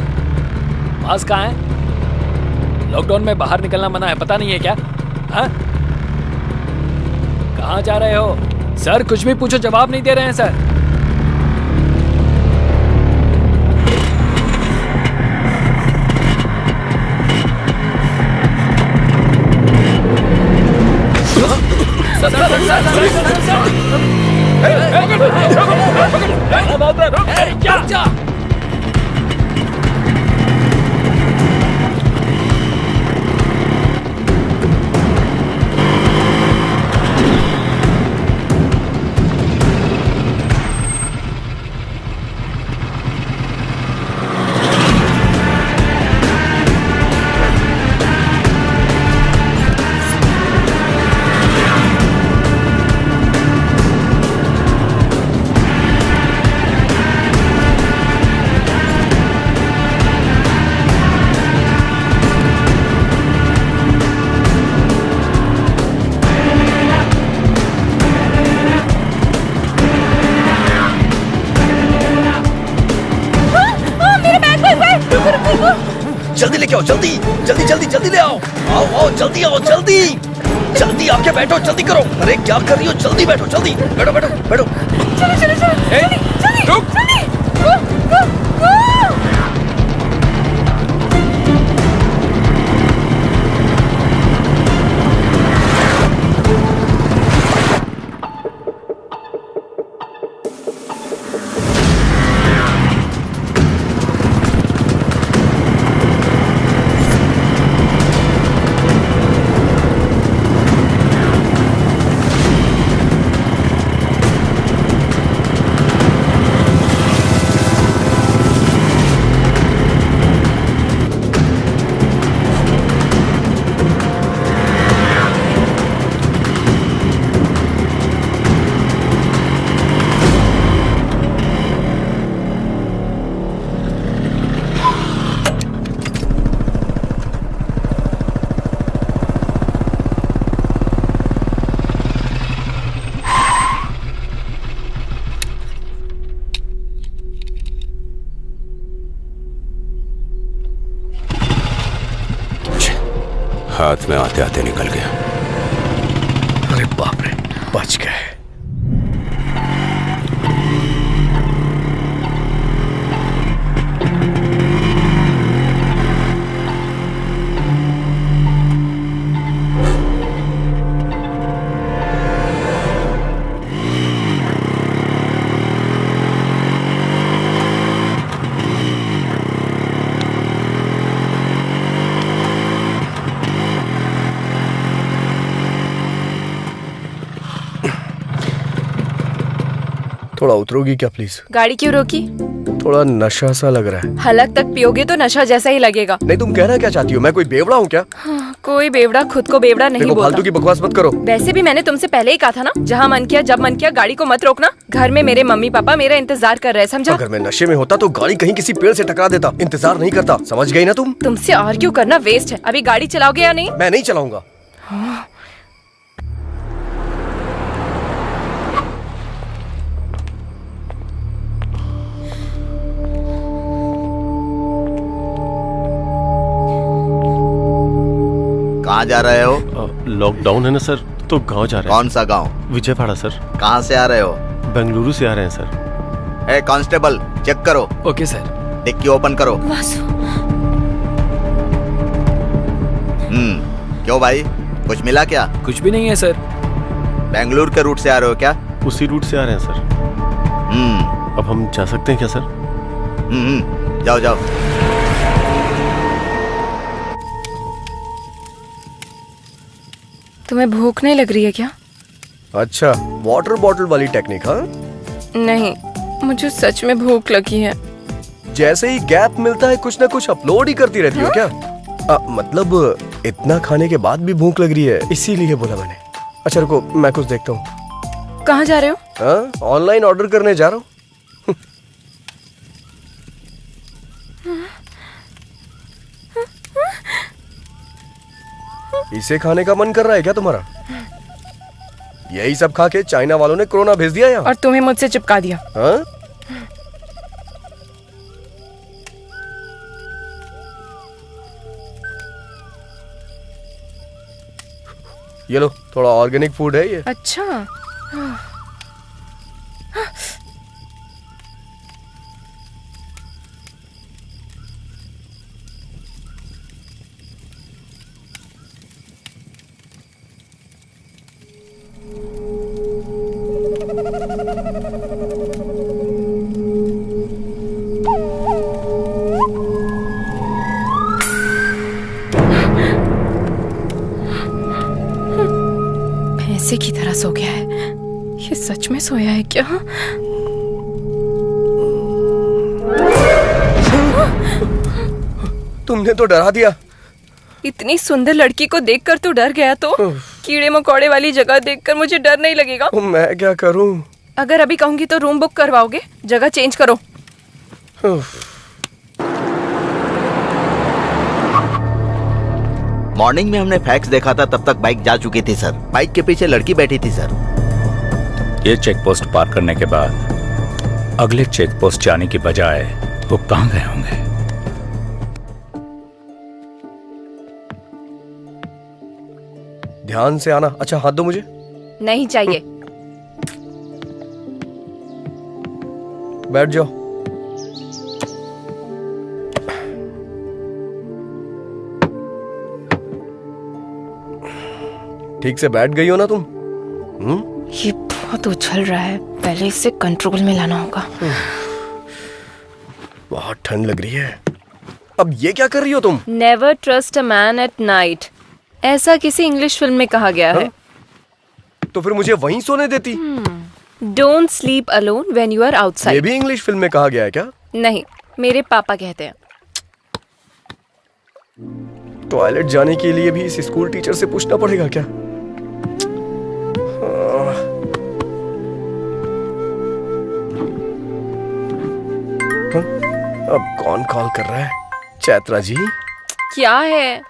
पास कहाँ है? लॉकडाउन में बाहर निकलना मना है, पता नहीं है क्या? हाँ? कहाँ जा रहे हो? सर कुछ भी पूछो जवाब नहीं दे रहे हैं सर। लेके आओ, जल्दी जल्दी जल्दी जल्दी ले आओ। आओ आओ, जल्दी आओ, जल्दी जल्दी आके बैठो, जल्दी करो। अरे क्या कर रही हो, जल्दी बैठो, जल्दी बैठो बैठो बैठो। चलो चलो चलो जल्दी जल्दी जल्दी गो गो गो। हाथ में आते आते निकल गया। अरे बाप रे, बच गए। थोड़ा उतरोगी क्या प्लीज? गाड़ी क्यों रोकी? थोड़ा नशा सा लग रहा है। हलक तक पियोगे तो नशा जैसा ही लगेगा। नहीं, तुम कहना क्या चाहती हो? मैं कोई बेवड़ा हूँ क्या? हाँ, कोई बेवड़ा खुद को बेवड़ा नहीं देखो, बोलता। फालतू की बकवास मत करो। वैसे भी मैंने तुमसे पहले ही कहा था ना, जहाँ मन किया जब मन किया गाड़ी को मत रोकना। घर में मेरे मम्मी पापा मेरा इंतजार कर रहे हैं, समझा? अगर मैं नशे में होता तो गाड़ी कहीं किसी पेड़ से टकरा देता, इंतजार नहीं करता। समझ गई ना तुम? तुमसे आर्ग्यू करना वेस्ट है। अभी गाड़ी चलाओगे या नहीं? मैं नहीं चलाऊंगा। कहाँ जा रहे हो? लॉकडाउन है ना सर, तो गांव जा रहे हैं। कौन सा गांव? विजयवाड़ा सर। कहाँ से आ रहे हो? बेंगलुरु से आ रहे हैं सर। ए कांस्टेबल, चेक करो। Okay sir. डिक्की ओपन करो। क्यों भाई, कुछ मिला क्या? कुछ भी नहीं है सर। बेंगलुरु के रूट से आ रहे हो क्या? उसी रूट से आ रहे हैं सर। अब हम जा सकते हैं क्या सर? जाओ जाओ। तुम्हें भूख नहीं लग रही है क्या? अच्छा, वाटर बॉटल वाली टेक्निक? हाँ, नहीं, मुझे सच में भूख लगी है। जैसे ही गैप मिलता है कुछ ना कुछ अपलोड ही करती रहती हो क्या? मतलब इतना खाने के बाद भी भूख लग रही है, इसीलिए बोला मैंने। अच्छा रुको, मैं कुछ देखता हूँ। कहाँ जा रहे हो? ऑनलाइन ऑर्डर करने जा रहा हूँ। इसे खाने का मन कर रहा है क्या तुम्हारा? यही सब खा के चाइना वालों ने कोरोना भेज दिया यहाँ। और तुम्हें मुझसे चिपका दिया। हाँ? ये लो, थोड़ा ऑर्गेनिक फूड है ये। अच्छा। भैंसे की तरह सो गया है। ये सच में सोया है क्या? तुमने तो डरा दिया। इतनी सुंदर लड़की को देखकर तू डर गया तो कीड़े मकोड़े वाली जगह देखकर मुझे डर नहीं लगेगा? मैं क्या करूं? अगर अभी कहूंगी तो रूम बुक करवाओगे? जगह चेंज करो। मॉर्निंग में हमने फैक्स देखा था, तब तक बाइक जा चुकी थी सर। बाइक के पीछे लड़की बैठी थी सर। ये चेक पोस्ट पार करने के बाद अगले चेक पोस्ट जाने की बजाय वो कहाँ गए होंगे? ध्यान से आना। अच्छा हाथ दो मुझे। नहीं चाहिए। बैठ जाओ। ठीक से बैठ गई हो ना तुम? ये बहुत उछल रहा है, पहले इसे कंट्रोल में लाना होगा। बहुत ठंड लग रही है। अब ये क्या कर रही हो तुम? Never trust a man at night, ऐसा किसी इंग्लिश फिल्म में कहा गया है। तो फिर मुझे वहीं सोने देती। Don't sleep alone when you are ये आउटसाइड। भी इंग्लिश फिल्म में कहा गया है क्या? नहीं, मेरे पापा कहते हैं। टॉयलेट जाने के लिए भी इस स्कूल टीचर से पूछना पड़ेगा क्या? अब कौन कॉल कर रहा है? चैत्रा जी? क्या है?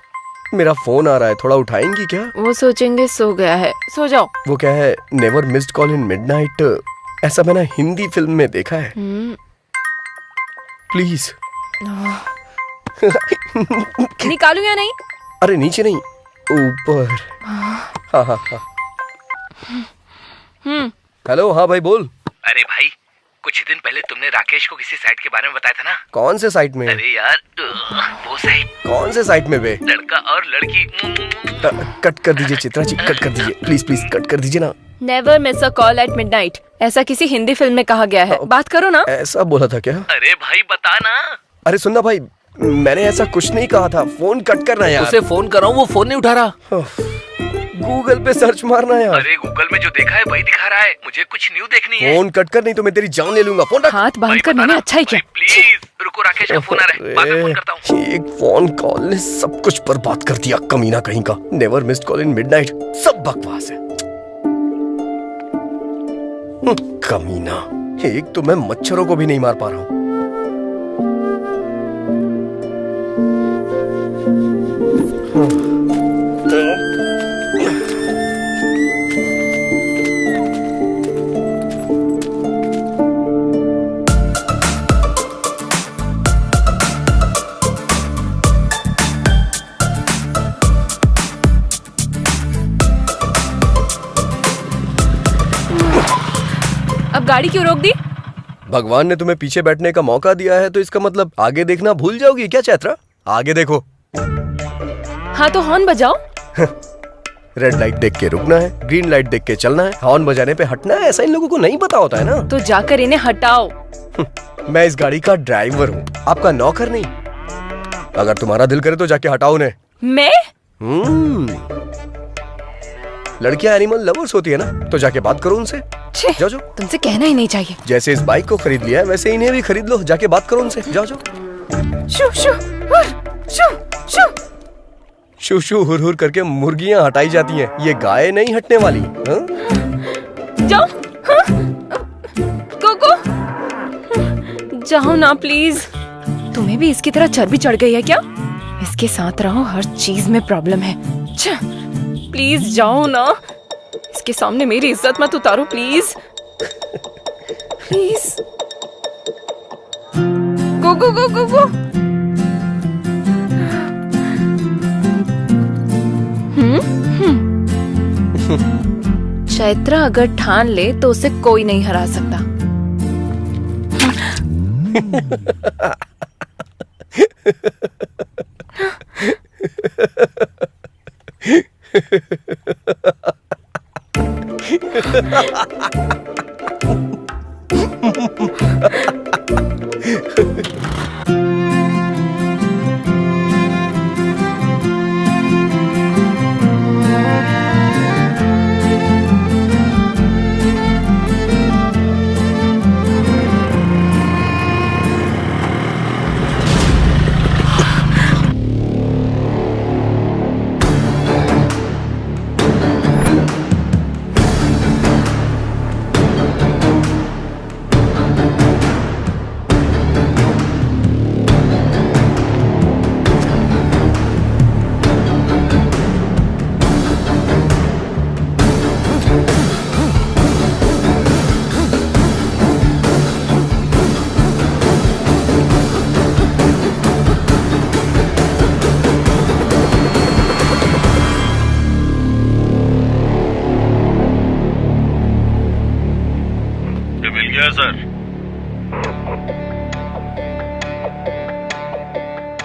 मेरा फोन आ रहा है, थोड़ा उठाएंगी क्या? वो सोचेंगे सो गया है, सो जाओ। वो क्या है, never missed call in midnight, ऐसा मैंने हिंदी फिल्म में देखा है। प्लीज। निकालू या नहीं? अरे नीचे नहीं, ऊपर। हाँ हाँ हाँ। हेलो, हाँ भाई बोल। अरे भाई, कुछ दिन पहले तुमने राकेश को किसी साइट के बारे में बताया था ना? कौन से साइट में? अरे यार, वो साइट। कौन से साइट में बे? लड़का और लड़की। कट कर दीजिए चित्रा जी, कट कर दीजिए प्लीज प्लीज, कट कर दीजिए ना। Never miss a call at midnight, ऐसा किसी हिंदी फिल्म में कहा गया है। बात करो ना। ऐसा बोला था क्या? अरे भाई बता ना। अरे सुनना भाई, मैंने ऐसा कुछ नहीं कहा था। फोन कट करना यार। उसे फोन कर रहा हूँ, वो फोन नहीं उठा रहा। गूगल पे सर्च मारना यार। अरे गूगल में जो देखा है वही दिखा रहा है, मुझे कुछ न्यू देखनी है। फोन कट कर, नहीं तो मैं तेरी जान ले लूंगा। फोन रख। हाथ बांध कर मैंने अच्छा ही किया। प्लीज रुको, राकेश का फोन आ रहा है, बाद में फोन करता हूँ। एक फोन कॉल ने सब कुछ बर्बाद कर दिया, कमीना कहीं का। Never missed call in midnight, सब बकवास है। कमीना, एक तो मैं मच्छरों को भी नहीं मार पा रहा हूँ। अब गाड़ी क्यों रोक दी? भगवान ने तुम्हें पीछे बैठने का मौका दिया है, तो इसका मतलब आगे देखना भूल जाओगी क्या चैत्रा? आगे देखो। हाँ तो हॉर्न बजाओ। रेड लाइट देख के रुकना है, ग्रीन लाइट देख के चलना है, हॉर्न बजाने पे हटना है। ऐसा इन लोगों को नहीं पता होता है ना। तो जाकर इन्हें हटाओ। मैं इस गाड़ी का ड्राइवर हूँ, आपका नौकर नहीं। अगर तुम्हारा दिल करे तो जाके हटाओ उन्हें। मैं? लड़कियां एनिमल लवर्स होती है ना, तो जाके बात करो उनसे। जाओ जाओ। तुमसे कहना ही नहीं चाहिए। जैसे इस बाइक को खरीद लिया है, वैसे इन्हें भी खरीद लो। जाके बात करो उनसे। जाओ जाओ। शू शू शू शू शू शू हुर हुर करके मुर्गियां हटाई जाती हैं, ये गाय नहीं हटने वाली। जाओ। कोको, जाओ ना प्लीज। तुम्हें भी इसकी तरह चर्बी चढ़ गई है क्या? इसके साथ रहो, हर चीज में प्रॉब्लम है। प्लीज जाओ ना, इसके सामने मेरी इज्जत मत उतारो प्लीज। प्लीज। गो गो गो गो गो। चैत्रा अगर ठान ले तो उसे कोई नहीं हरा सकता।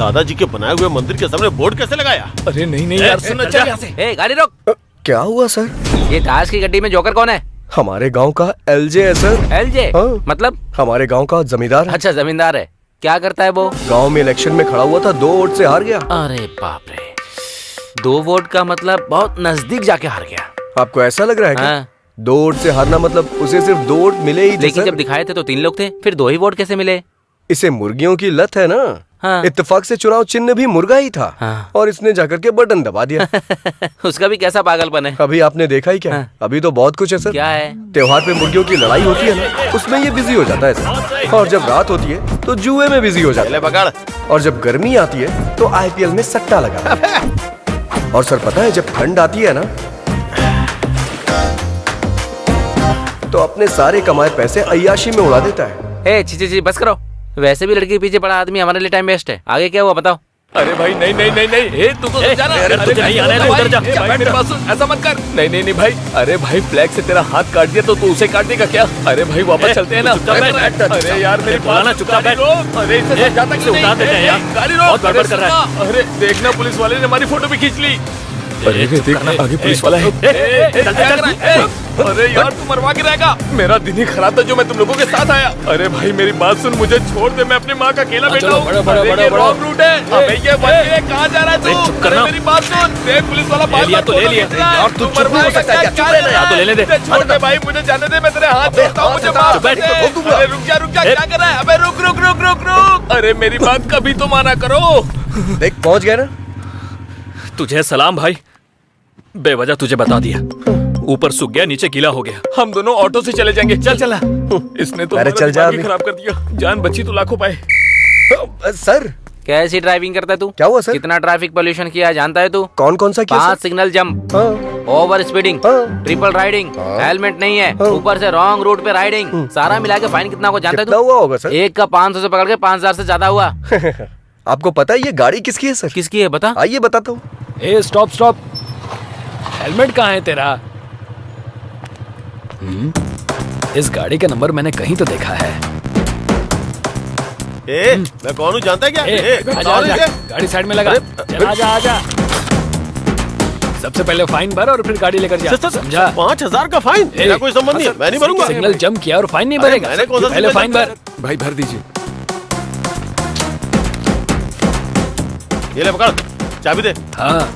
दादाजी के बनाए हुए मंदिर के सामने बोर्ड कैसे लगाया? अरे नहीं नहीं यार, सुनो चल यहाँ से। ए गाड़ी रोक। क्या हुआ सर? ये ताश की गड्डी में जोकर कौन है? हमारे गांव का एलजे है सर। एलजे? हाँ। मतलब? हमारे गांव का जमींदार है। अच्छा जमींदार है। क्या करता है वो? गांव में इलेक्शन में खड़ा हुआ था, 2 वोट से हार गया। अरे बाप रे, 2 वोट का मतलब बहुत नजदीक जाके हार गया। आपको ऐसा लग रहा है क्या? हाँ। 2 वोट से हारना मतलब उसे सिर्फ 2 वोट मिले ही थे लेकिन सर। जब दिखाए थे तो 3 लोग थे, फिर 2 ही वोट कैसे मिले? इसे मुर्गियों की लत है ना। हाँ। इत्तेफाक से चुनाव चिन्ह भी मुर्गा ही था। हाँ। और इसने जाकर के बटन दबा दिया। उसका भी कैसा पागलपन है। अभी आपने देखा ही क्या? हाँ। अभी तो बहुत कुछ है सर। क्या है? त्योहार पे मुर्गियों की लड़ाई होती है ना, उसमें ये बिजी हो जाता है सर। और जब रात होती है तो जुए में बिजी हो जाता ले पकड़। है। और जब गर्मी आती है तो आईपीएल में सट्टा लगाता है। और सर पता है जब ठंड आती है ना, तो अपने सारे कमाए पैसे अय्याशी में उड़ा देता है। ए ची बस करो। वैसे भी लड़की के पीछे पड़ा आदमी हमारे लिए टाइम वेस्ट है। आगे क्या हुआ बताओ? अरे भाई नहीं नहीं नहीं नहीं, तू तो समझा ना। अरे तुझे नहीं आना है तो उधर जा। भाई मेरी बात सुन, ऐसा मत कर। नहीं नहीं नहीं भाई, अरे भाई फ्लैग से तेरा हाथ काट दिया तो तू उसे काट देगा क्या? अरे भाई वापस चलते हैं ना। अरे यार मेरी बात ना, चुपचाप बैठ। अरे इसे समझाता क्यों नहीं? उतार देते हैं यार। गाड़ी रोक। बहुत गड़बड़ कर रहा है। अरे देखना पुलिस वाले ने हमारी फोटो भी खींच ली। अरे देख आगे पुलिस वाला है। अरे यार तू मरवा के रहेगा। मेरा दिन ही खराब था जो मैं तुम लोगों के साथ आया। अरे भाई मेरी बात सुन, मुझे छोड़ दे, मैं अपनी माँ का अकेला बेटा हूँ। अरे ये रॉन्ग रूट है। अबे ये कहाँ जा रहा है तू? चुप करना। मेरी बात सुन, देख पुलिस वाला ले लिया तो ले लिया। और तू चुप नहीं हो सकता क्या? चुप रहना यार। तो लेने दे। छोड़ दे भाई, मुझे जाने दे, मैं तेरे हाथ जोड़ता हूँ, मुझे माफ कर दे। अरे रुक जा क्या कर रहा है? अबे रुक रुक रुक रुक रुक। अरे मेरी बात कभी तो माना करो। देख पहुंच गए ना। तुझे सलाम भाई, बेवजह तुझे बता दिया। ऊपर सूख गया, नीचे गीला हो गया। हम दोनों ऑटो से चले जाएंगे। चल चला। इसने तो अरे हमारा चल जा दिमाग ही अभी। खराब कर दिया। जान बची तो लाखों पाए। सर कैसी ड्राइविंग करता है तू? क्या हुआ सर? कितना ट्रैफिक पोल्यूशन किया जानता है तू? कौन कौन सा किया 5 सर? सिग्नल जंप, हाँ। ओवर स्पीडिंग, हाँ। ट्रिपल राइडिंग, हेलमेट नहीं है, ऊपर से रॉन्ग रूट पे राइडिंग, सारा मिला के फाइन कितना को जानता है कितना तू? हुआ होगा सर? एक का 500 से पकड़ के 5000 से ज्यादा हुआ। आपको पता है ये गाड़ी किसकी है सर? किसकी है बता? आइए बताता हूँ। ए स्टॉप स्टॉप, हेलमेट कहाँ है तेरा? इस गाड़ी का नंबर मैंने कहीं तो देखा है। मैं कौन हूँ जानता है क्या? आजा, आजा, गाड़ी साइड में लगा। चल आजा आजा। सबसे पहले फाइन भर और फिर गाड़ी लेकर जा। समझा? 5000 का फाइन? मेरा कोई संबंध नहीं है, मैं नहीं भरूंगा। सिग्नल जंप किया और फाइन नहीं भरेगा? मैंने कौन सा पहले सिग्नल फाइन जंप भर। भाई भर दीजिए। ये ले पकड़, चाबी दे। हाँ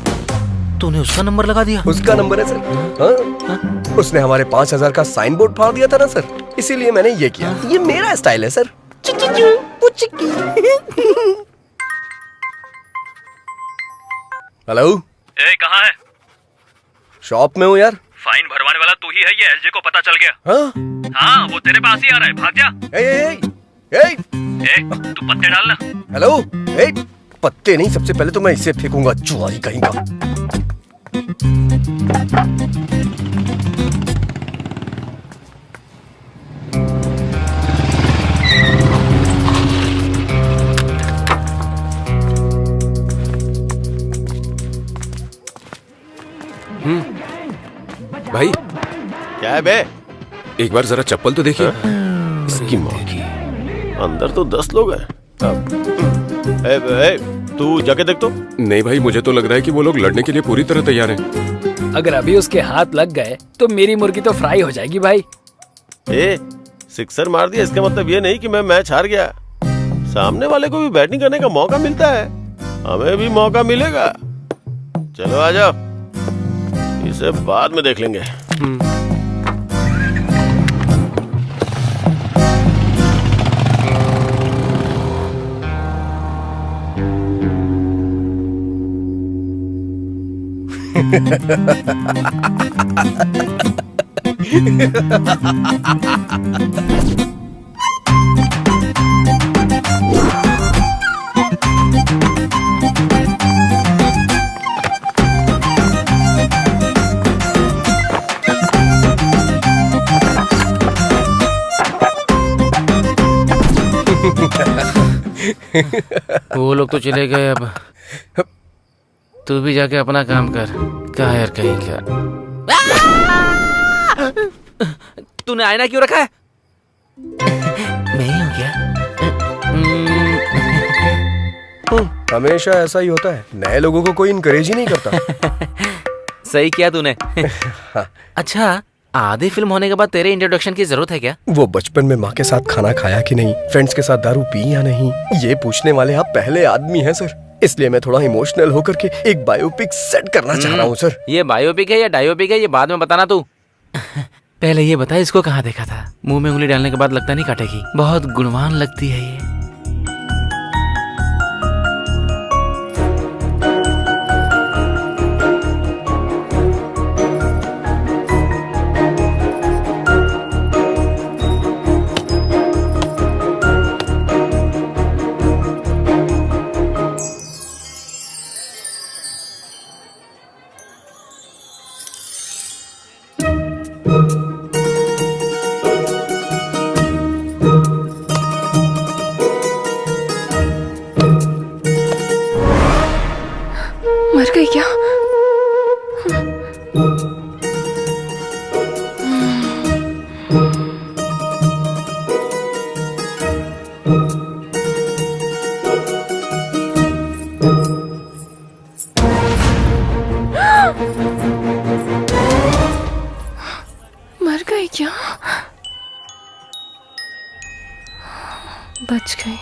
तूने उसका नंबर लगा दिया? उसका नंबर है सर। हाँ? उसने हमारे 5000 का साइन बोर्ड फाड़ दिया था ना सर, इसीलिए मैंने ये किया। ये मेरा स्टाइल है सर। हेलो, ए कहाँ है? शॉप में हूँ यार। फाइन भरवाने वाला तू ही है, ये एलजे को पता चल गया। हाँ? हाँ वो तेरे पास ही आ रहा है, भाग जा। ए, तू पत्ते डालना। हेलो, पत्ते नहीं, सबसे पहले तो मैं इसे फेंकूंगा, जुआरी कहीं का। भाई क्या है बे? एक बार जरा चप्पल तो देखिए। इसकी माँ की। अंदर तो 10 लोग हैं। तू जाके देख तो। नहीं भाई, मुझे तो लग रहा है कि वो लोग लड़ने के लिए पूरी तरह तैयार हैं। अगर अभी उसके हाथ लग गए तो मेरी मुर्गी तो फ्राई हो जाएगी भाई। सिक्सर मार दिया इसका मतलब ये नहीं कि मैं मैच हार गया। सामने वाले को भी बैटिंग करने का मौका मिलता है, हमें भी मौका मिलेगा। चलो आ जाओ, इसे बाद में देख लेंगे। वो लोग तो चले गए, अब तू भी जाके अपना काम कर। क्या यार कहीं क्या? तूने आईना क्यों रखा है? मैं ही हूँ क्या? हमेशा ऐसा ही होता है, नए लोगों को कोई इनकरेज ही नहीं करता। सही किया तूने। अच्छा, आधी फिल्म होने के बाद तेरे इंट्रोडक्शन की जरूरत है क्या? वो बचपन में माँ के साथ खाना खाया कि नहीं, फ्रेंड्स के साथ दारू पी या नहीं, ये पूछने वाले आप पहले आदमी हैं सर। इसलिए मैं थोड़ा इमोशनल होकर के एक बायोपिक सेट करना चाह रहा हूँ सर। ये बायोपिक है या डायोपिक है, ये बाद में बताना तू। पहले ये बता, इसको कहाँ देखा था? मुंह में उंगली डालने के बाद लगता नहीं काटेगी। बहुत गुणवान लगती है ये। मर गई क्या? मर गई क्या? बच गई।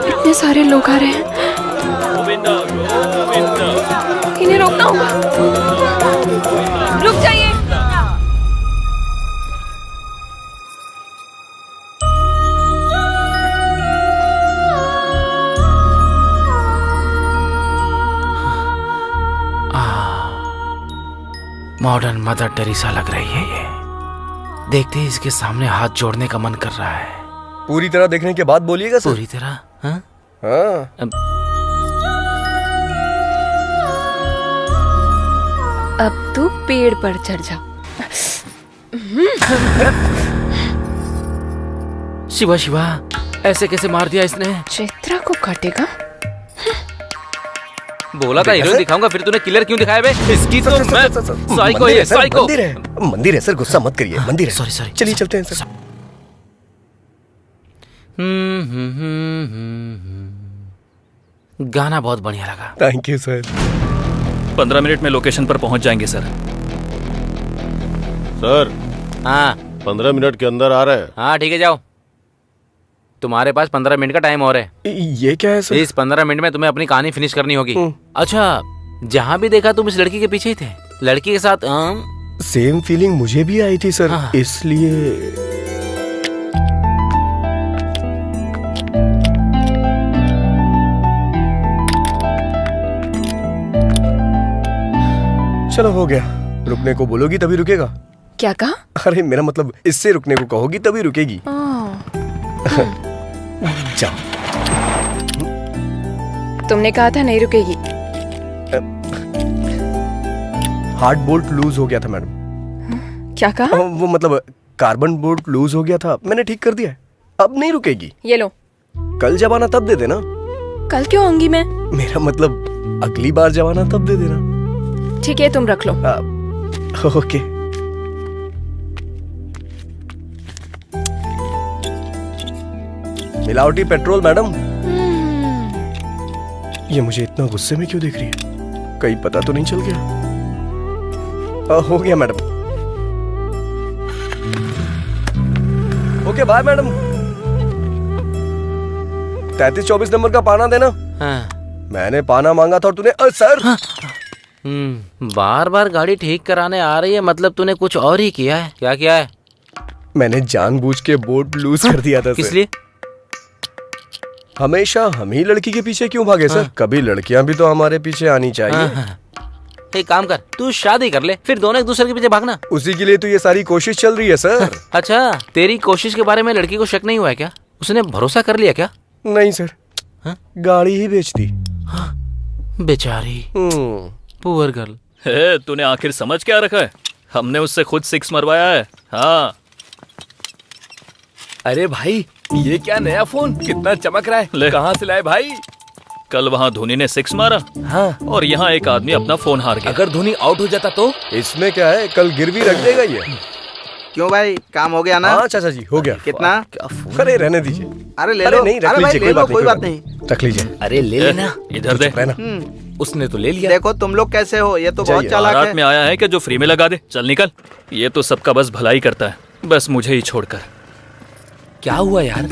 इतने सारे लोग आ रहे हैं, इन्हें रोकना होगा। रुक जाइए। मॉडर्न मदर टेरेसा लग रही है ये। देखते ही इसके सामने हाथ जोड़ने का मन कर रहा है। पूरी तरह देखने के बाद बोलिएगा सर। पूरी तरह? हाँ? हाँ। अब तू पेड़ पर चढ़ जा। शिवा शिवा, ऐसे कैसे मार दिया इसने? चित्रा को काटेगा। बोला था हीरो दिखाऊंगा, फिर तूने किलर क्यों दिखाया बे? इसकी तो मैं साइको है, साइको। मंदिर है सर, गुस्सा मत करिए। मंदिर है। Sorry sorry. चलिए चलते हैं सर। गाना बहुत बढ़िया लगा। Thank you sir. 15 मिनट में लोकेशन पर पहुंच जाएंगे सर। सर, हाँ 15 मिनट के अंदर आ रहे हैं। हाँ ठीक है, जाओ। तुम्हारे पास 15 मिनट का टाइम और है। ये क्या है सर? इस 15 मिनट में तुम्हें अपनी कहानी फिनिश करनी होगी। अच्छा, जहाँ भी देखा तुम इस लड़की के पीछे ही थे। लड़की के साथ सेम फीलिंग मुझे भी आई थी सर। हाँ। इसलिए चलो हो गया। रुकने को बोलोगी तभी रुकेगा। क्या कहा? अरे मेरा मतलब इससे रुकने को कहोगी तभी रुकेगी। जाओ। तुमने कहा था नहीं रुकेगी। हार्ड बोल्ट लूज हो गया था मैडम। क्या कहा? वो मतलब कार्बन बोल्ट लूज हो गया था, मैंने ठीक कर दिया है। अब नहीं रुकेगी। ये लो। कल जब आना तब दे देना। कल क्यों आऊंगी मैं? मेरा मतलब अगली बार जब आना तब दे देना। ठीक है, तुम रख लो। ओके। मिलावटी पेट्रोल मैडम। ये मुझे इतना गुस्से में क्यों देख रही है? कहीं पता तो नहीं चल गया? हो गया madam. Okay bye madam. 3324 number का पाना देना। हाँ। मैंने पाना मांगा था और तूने सर। हाँ। बार बार गाड़ी ठीक कराने आ रही है, मतलब तूने कुछ और ही किया है। क्या किया है? मैंने जानबूझ के बोर्ड लूज कर दिया था। किस लिए? हमेशा हम ही लड़की के पीछे क्यों भागे सर? कभी लड़कियां भी तो हमारे पीछे आनी चाहिए। एक काम कर, तू शादी कर ले, फिर दोनों एक दूसरे के पीछे भागना। उसी के लिए तो ये सारी कोशिश चल रही है सर। अच्छा, तेरी कोशिश के बारे में लड़की को शक नहीं हुआ है क्या? उसने भरोसा कर लिया क्या? नहीं सर। गाड़ी ही बेच दी। बेचारी पुअर गर्ल। तूने आखिर समझ क्या रखा है? हमने उससे खुद 6 मरवाया है। हाँ। अरे भाई, ये क्या नया फोन, कितना चमक रहा है, ले। कहाँ से लाए भाई? कल वहाँ धोनी ने 6 मारा हाँ, और यहाँ एक आदमी अपना फोन हार गया। अगर धोनी आउट हो जाता तो? इसमें क्या है, कल गिरवी रख देगा ये। क्यों भाई, काम हो गया ना? हाँ चाचा जी, हो गया। कितना? अरे रहने दीजिए। अरे ले अरे लो। नहीं, रख अरे भाई लीजिए, ले लो, कोई बात कोई नहीं। रख लीजिए। अरे ले लेना, इधर दे। रहना। उसने तो ले लिया। देखो तुम लोग कैसे हो, ये तो बहुत जाइए। चालाक बारात है। में आया है कि जो फ्री में लगा दे, चल निकल। ये तो सबका बस भलाई करता है, बस मुझे ही छोड़कर। क्या हुआ यार?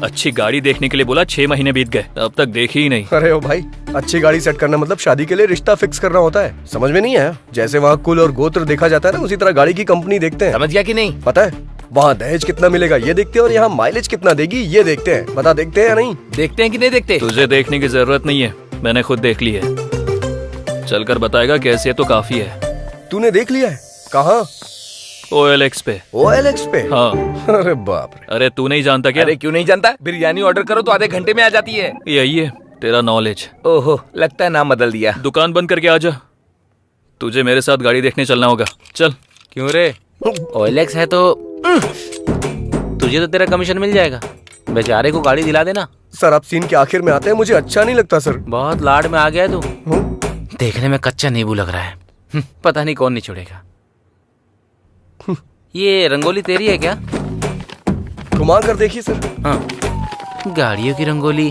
अच्छी गाड़ी देखने के लिए बोला, 6 महीने बीत गए, अब तक देखी ही नहीं। अरे ओ भाई, अच्छी गाड़ी सेट करना मतलब शादी के लिए रिश्ता फिक्स करना होता है, समझ में नहीं आया? जैसे वहाँ कुल और गोत्र देखा जाता है ना, उसी तरह गाड़ी की कंपनी देखते हैं। समझ गया कि नहीं? पता है, वहाँ दहेज कितना मिलेगा ये देखते हैं और यहाँ माइलेज कितना देगी ये देखते हैं। बता, देखते हैं या नहीं? देखते हैं कि नहीं देखते? तुझे देखने की जरूरत नहीं है, मैंने खुद देख ली है। चलकर बताएगा कैसे है तो काफी है। तूने देख लिया है? कहाँ? OLX पे। OLX पे? हाँ। अरे बाप रे। अरे तू नहीं जानता क्या? अरे क्यों नहीं जानता, बिरयानी ऑर्डर करो तो आधे घंटे में आ जाती है। यही है तेरा नॉलेज। ओहो, लगता है नाम बदल दिया। दुकान बंद करके आ जा, तुझे मेरे साथ गाड़ी देखने चलना होगा। चल। क्यों रे? OLX है तो तुझे तो तेरा कमीशन मिल जाएगा, बेचारे को गाड़ी दिला देना। सर आप सीन के आखिर में आते हैं, मुझे अच्छा नहीं लगता सर। बहुत लाड में आ गया है तू। देखने में कच्चा नींबू लग रहा है, पता नहीं कौन नहीं छोड़ेगा। ये रंगोली तेरी है क्या? घुमा कर देखिए सर। हाँ, गाड़ियों की रंगोली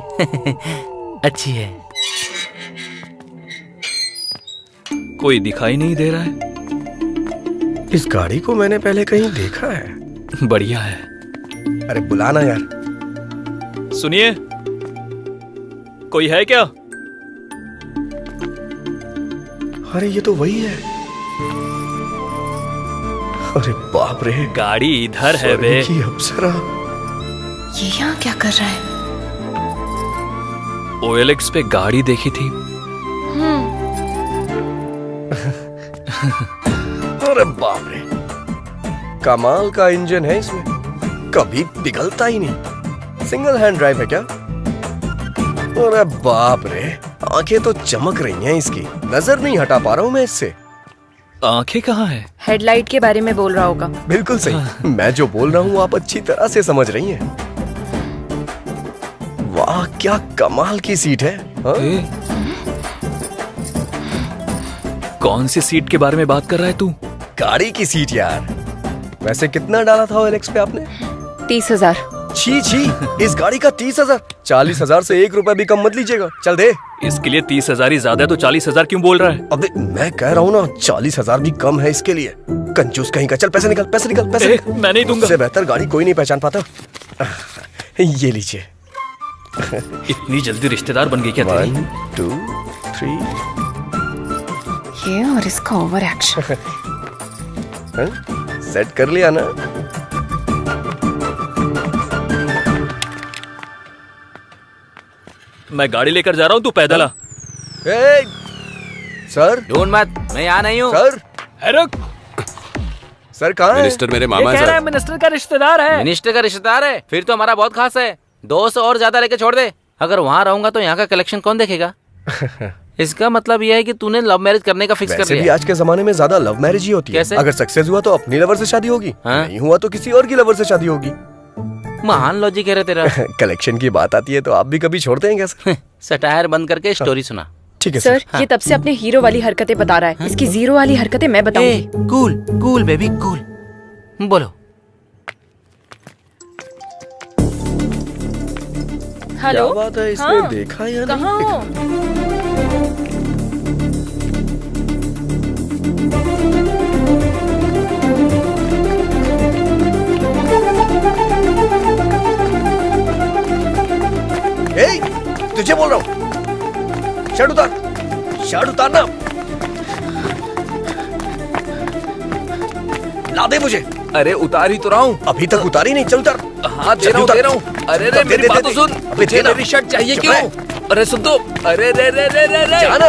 अच्छी है। कोई दिखाई नहीं दे रहा है। इस गाड़ी को मैंने पहले कहीं देखा है। बढ़िया है। अरे बुलाना यार। सुनिए, कोई है क्या? अरे ये तो वही है। अरे बाप रे, गाड़ी इधर है बे। स्वर्ग की अप्सरा। ये यहाँ क्या कर रहा है? OLX पे गाड़ी देखी थी। अरे बाप रे, कमाल का इंजन है इसमें, कभी पिघलता ही नहीं। सिंगल हैंड ड्राइव है क्या? अरे बाप रे, आंखें तो चमक रही हैं इसकी, नजर नहीं हटा पा रहा हूँ मैं इससे। आंखें कहाँ है? हेडलाइट के बारे में बोल रहा होगा। बिल्कुल सही, मैं जो बोल रहा हूँ आप अच्छी तरह से समझ रही हैं। वाह क्या कमाल की सीट है। हाँ? कौन सी सीट के बारे में बात कर रहा है तू? गाड़ी की सीट यार। वैसे कितना डाला था OLX पे आपने? 30,000। छी छी, इस गाड़ी का 30,000? 40,000 से 1 रुपया भी कम मत लीजिएगा, चल दे। इसके लिए 30,000 ही ज्यादा है तो 40,000 क्यों बोल रहा है? अबे मैं कह रहा हूँ ना, 40,000 भी कम है इसके लिए। कंजूस कहीं का, चल पैसे निकल, पैसे निकल, पैसे निकल। मैं नहीं दूंगा। इससे बेहतर गाड़ी कोई नहीं पहचान पाता। ये लीजिए। इतनी जल्दी रिश्तेदार बन गई क्या तेरी? 1 2 3। ये और इसका ओवर एक्शन। सेट कर लिया ना? मैं गाड़ी लेकर जा रहा हूँ, तू पैदल आ। ए, सर। ढूंढ मत, मैं यहाँ नहीं हूँ। सर। रुक। सर कहाँ है? मिनिस्टर मेरे मामा कह रहा है सर। मिनिस्टर का रिश्तेदार है। मिनिस्टर का रिश्तेदार है, फिर तो हमारा बहुत खास है। 200 और ज्यादा लेके छोड़ दे। अगर वहाँ रहूंगा तो यहाँ का कलेक्शन कौन देखेगा? इसका मतलब यह है कि तूने लव मैरिज करने का फिक्स कर वैसे भी लिया। आज के जमाने में ज्यादा लव मैरिज ही होती है। कैसे? अगर सक्सेस हुआ तो अपनी लवर से शादी होगी, हाँ? नहीं हुआ तो किसी और की लवर से शादी होगी। महान लॉजिक है रे तेरा। कलेक्शन की बात आती है तो आप भी कभी छोड़ते हैं क्या सर? सटायर बंद करके स्टोरी सुना। ठीक है सर, ये तब से अपने हीरो वाली हरकतें बता रहा है। इसकी जीरो वाली हरकतें मैं बताऊंगी। Cool cool baby cool. बोलो। हेलो, क्या बात है, इसने हाँ, देखा या कहाँ नहीं हो? देखा? तुझे बोल रहा हूँ, शर्ट उतार, शर्ट उतारना। ला दे मुझे। अरे उतार ही तो रहा हूँ। अभी तक उतारी नहीं, चल उतार। हाँ दे रहा हूँ, दे रहा हूँ। अरे रे मेरी बात तो सुन, तुझे मेरी शर्ट चाहिए क्यों? अरे सुन तो, अरे रे रे रे रे रे जाना।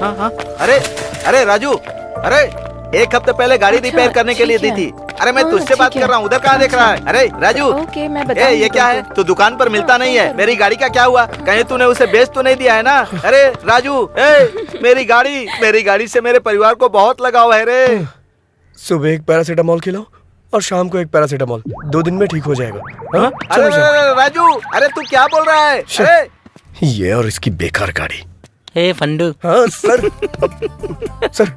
हाँ हाँ, अरे अरे राजू, अरे 1 हफ्ते पहले गाड़ी रिपेयर करने के लिए दी थी, अरे मैं तुझसे बात कर रहा हूँ, उधर कहाँ देख रहा है? अरे राजू, ओके मैं ए बताऊंगी ये क्या है? तुमको। तू दुकान पर मिलता नहीं है। मेरी गाड़ी का क्या हुआ? कहीं तूने उसे बेच तो नहीं दिया है ना? अरे राजू, मेरी गाड़ी से मेरे परिवार को बहुत लगाव है रे। सुबह एक पैरासीटामोल खिलाओ और शाम को एक पैरासीटामोल, 2 दिन में ठीक हो जाएगा। हाँ? अरे राजू, अरे तू क्या बोल रहा है? अरे ये और इसकी बेकार गाड़ी। हे फंडू। हाँ सर। सर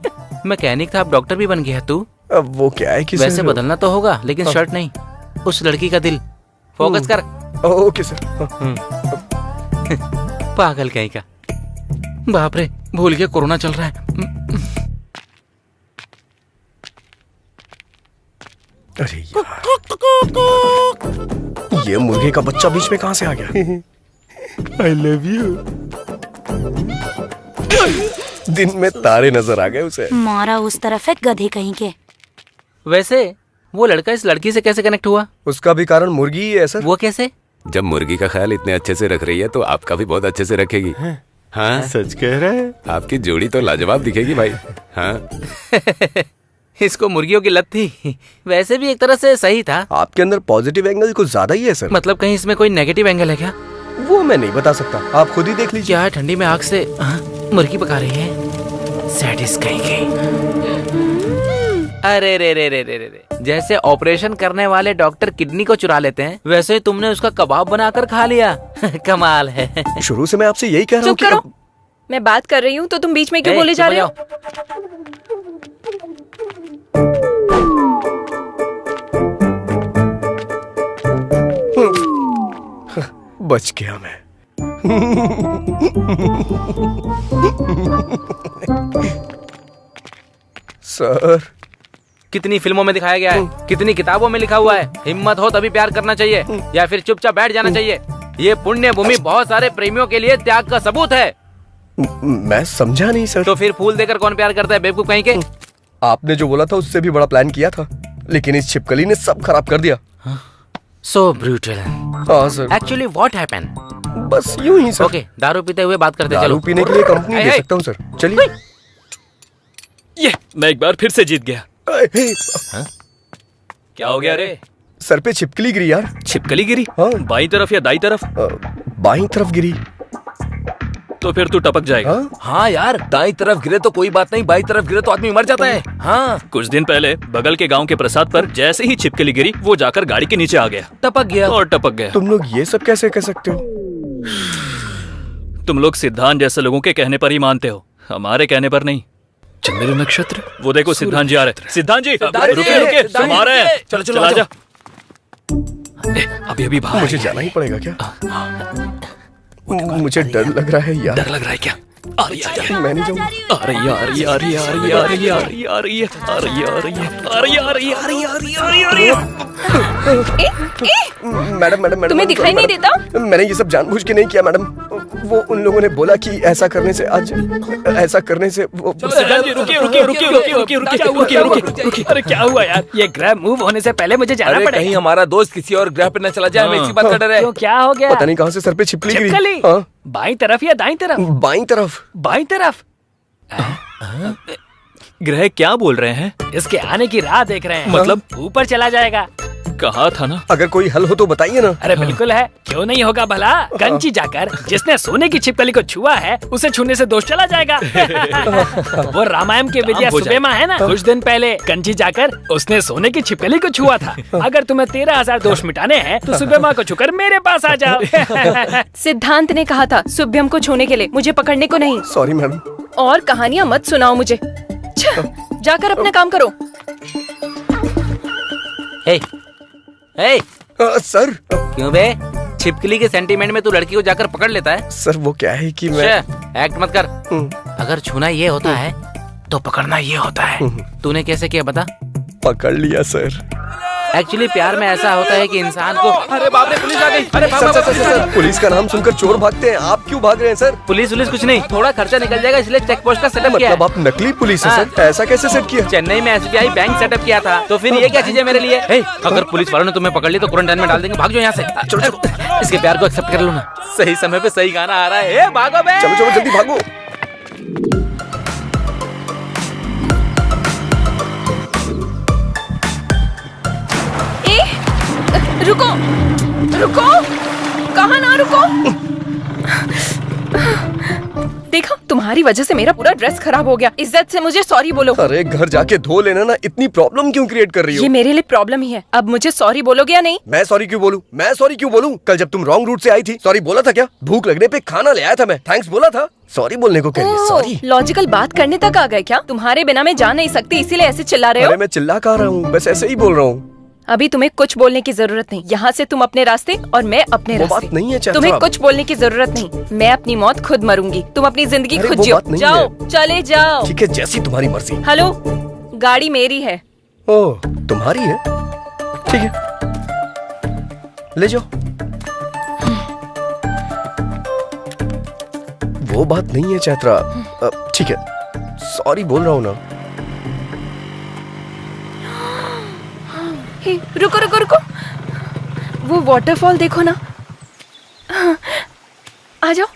मैकेनिक था, अब डॉक्टर भी बन गया तू। अब वो क्या है कि वैसे सर, बदलना तो होगा, लेकिन शर्ट नहीं, उस लड़की का दिल। फोकस कर। Okay sir. पागल कहीं का। बाप रे, भूल गया कोरोना चल रहा है। अरे यार, ये मुर्गे का बच्चा बीच में कहाँ से आ गया? I love you. दिन में तारे नजर आ गए उसे। मारा उस तरफ है गधे कहीं के। वैसे वो लड़का इस लड़की से कैसे कनेक्ट हुआ? उसका भी कारण मुर्गी ही है सर। वो कैसे? जब मुर्गी का ख्याल इतने अच्छे से रख रही है तो आपका भी बहुत अच्छे से रखेगी। हाँ सच कह रहा है। आपकी जोड़ी तो लाजवाब दिखेगी भाई। हाँ इसको मुर्गियों की लत थी। वैसे भी एक तरह से सही था। आपके अंदर पॉजिटिव एंगल कुछ ज्यादा ही है सर। मतलब कहीं इसमें कोई नेगेटिव एंगल है क्या? वो मैं नहीं बता सकता, आप खुद ही देख लीजिए। क्या है, ठंडी में आग से मुर्गी पका रही है? सैडिस्ट कहीं की। अरे रे रे रे रे रे, जैसे ऑपरेशन करने वाले डॉक्टर किडनी को चुरा लेते हैं, वैसे तुमने उसका कबाब बनाकर खा लिया। कमाल है। शुरू से मैं आपसे यही कह रहा हूँ चुप करो, मैं बात कर रही हूँ तो तुम बीच में क्यों बोले जा रहे हो? बच गया मैं। सर, कितनी फिल्मों में दिखाया गया है, कितनी किताबों में लिखा हुआ है, हिम्मत हो तभी प्यार करना चाहिए या फिर चुपचाप बैठ जाना चाहिए। ये पुण्य भूमि बहुत सारे प्रेमियों के लिए त्याग का सबूत है। मैं समझा नहीं सर। तो फिर फूल देकर कौन प्यार करता है, बेवकूफ कहीं के? आपने जो बोला था उससे भी बड़ा प्लान किया था, लेकिन इस छिपकली ने सब खराब कर दिया। सो ब्रूटल। हाँ सर। Actually what happened? बस यूं ही सर। ओके, दारू पीते हुए बात करते चलो। दारू पीने के लिए कंपनी दे सकता हूँ सर, चलिए। ये मैं एक बार फिर से जीत गया। क्या हो गया रे? सर पे छिपकली गिरी यार। छिपकली गिरी? हाँ। बाईं तरफ या दाईं तरफ? बाईं तरफ गिरी। तो फिर तू टपक जाएगा। हाँ यार, दाईं तरफ गिरे तो कोई बात नहीं, बाईं तरफ गिरे तो आदमी मर जाता है। हाँ, कुछ दिन पहले बगल के गांव के प्रसाद पर जैसे ही छिपकली गिरी, वो जाकर गाड़ी के नीचे आ गया, टपक गया और टपक गया। तुम लोग ये सब कैसे कह सकते हो? तुम लोग सिद्धांत जैसे लोगों के कहने पर ही मानते हो, हमारे कहने पर नहीं। चंद्र नक्षत्र। वो देखो सिद्धांत जी आ रहे। सिद्धांत जी सिद्धांत जी, रुकिए रुकिए, सिद्धांत तुम आ रहे हैं। चलो, चलो, चला आ जा। अभी अभी बाहर मुझे जाना ही पड़ेगा क्या? मुझे डर लग रहा है यार। डर लग रहा है क्या? आ रही है, मैं नहीं जाऊंगा। आ रही है, आ रही है, आ रही है, आ रही है, आ रही है, आ रही है, आ रही है, आ रही है, आ रही है, आ रही है, आ रही है, आ रही है, आ रही है, आ रही है, आ रही है। मैडम मैडम तुम्हें दिखाई नहीं देता? मैंने ये सब जानबूझ के नहीं किया मैडम। वो उन लोगों ने बोला कि ऐसा करने से आज ऐसा करने से वो। सिद्धांत जी रुकिए रुकिए रुकिए रुकिए रुकिए रुकिए रुकिए रुकिए रुकिए। अरे क्या हुआ यार? ये ग्रैब मूव होने से पहले मुझे जाना अरे पड़ेगा। कहीं हमारा दोस्त किसी और ग्रह पे न चला जाए, हमें इसी बात का डर है। तो क्या हो गया? पता नहीं कहाँ से सर पे छिपकली गिरी। छिपकली? हाँ, बाईं तरफ या दाईं तरफ? बाईं तरफ। बाईं तरफ। ग्रह क्या बोल रहे हैं? इसके आने की राह देख रहे हैं। मतलब? ऊपर चला जाएगा। कहा था ना। अगर कोई हल हो तो बताइए ना। अरे बिल्कुल है, क्यों नहीं होगा भला। कंची जाकर जिसने सोने की छिपकली को छुआ है, उसे छूने से दोष चला जाएगा। वो रामायण के विद्या सुबेमा है ना, कुछ दिन पहले कंची जाकर उसने सोने की छिपकली को छुआ था। अगर तुम्हें 13,000 दोष मिटाने हैं तो सुबेमा को छूकर मेरे पास आ जाओ। सिद्धांत ने कहा था शुभ्यम को छूने के लिए, मुझे पकड़ने को नहीं। Sorry madam. और कहानियां मत सुनाओ मुझे। जाकर अपना काम करो। सर। क्यों बे? छिपकली के सेंटीमेंट में तू लड़की को जाकर पकड़ लेता है? सर वो क्या है कि मैं एक्ट मत कर। अगर छूना ये होता है तो पकड़ना ये होता है। तूने कैसे किया बता? पकड़ लिया सर। एक्चुअली प्यार में ऐसा होता है कि इंसान को। अरे बाप रे, पुलिस आ गई। अरे sir, sir, sir, sir, police का नाम सुनकर चोर भागते हैं, आप क्यों भाग रहे हैं सर? पुलिस कुछ नहीं, थोड़ा खर्चा निकल जाएगा इसलिए चेक पोस्ट का सेटअप किया है। मतलब आप नकली पुलिस है सर? ऐसा कैसे सेट किया? चेन्नई में SBI बैंक सेटअप किया था, तो फिर ये क्या चीजें मेरे लिए? अगर पुलिस वालों ने तुम्हें पकड़ ली तो क्वारंटाइन में डाल देंगे। भाग जाओ यहाँ से। चलो चलो, इसके प्यार को एक्सेप्ट कर लो ना। सही समय पे सही गाना आ रहा है। भागो बे। चलो चलो जल्दी भागो। रुको रुको, कहाँ ना रुको। देखा, तुम्हारी वजह से मेरा पूरा ड्रेस खराब हो गया। इज्जत से मुझे सॉरी बोलो। अरे घर जाके धो लेना ना, इतनी प्रॉब्लम क्यों क्रिएट कर रही हो? ये मेरे लिए प्रॉब्लम ही है। अब मुझे सॉरी बोलोगे या नहीं? मैं सॉरी क्यों बोलूं? मैं सॉरी क्यों बोलूं? कल जब तुम रॉन्ग रूट से आई थी सॉरी बोला था क्या? भूख लगने पे खाना ले आया था मैं, थैंक्स बोला था। सॉरी बोलने को कह सॉरी? लॉजिकल बात करने तक आ गए क्या? तुम्हारे बिना मैं जा नहीं सकती, इसीलिए ऐसे चिल्ला रहे हो? अरे मैं चिल्ला कह रहा हूँ, बस ऐसे ही बोल रहा हूँ। अभी तुम्हें कुछ बोलने की जरूरत नहीं। यहाँ से तुम अपने रास्ते और मैं अपने वो रास्ते। बात नहीं है चैत्रा। तुम्हें कुछ बोलने की जरूरत नहीं। मैं अपनी मौत खुद मरूंगी, तुम अपनी जिंदगी अरे खुद वो जियो। बात नहीं जाओ, चले जाओ। ठीक है, जैसी तुम्हारी मर्जी। हेलो, गाड़ी मेरी है। ओह, तुम्हारी है? ठीक है, ले जाओ। वो बात नहीं है चैत्रा। ठीक है, सॉरी बोल रहा हूँ ना। हे, रुको रुको रुको, वो वाटरफॉल देखो ना। आ जाओ।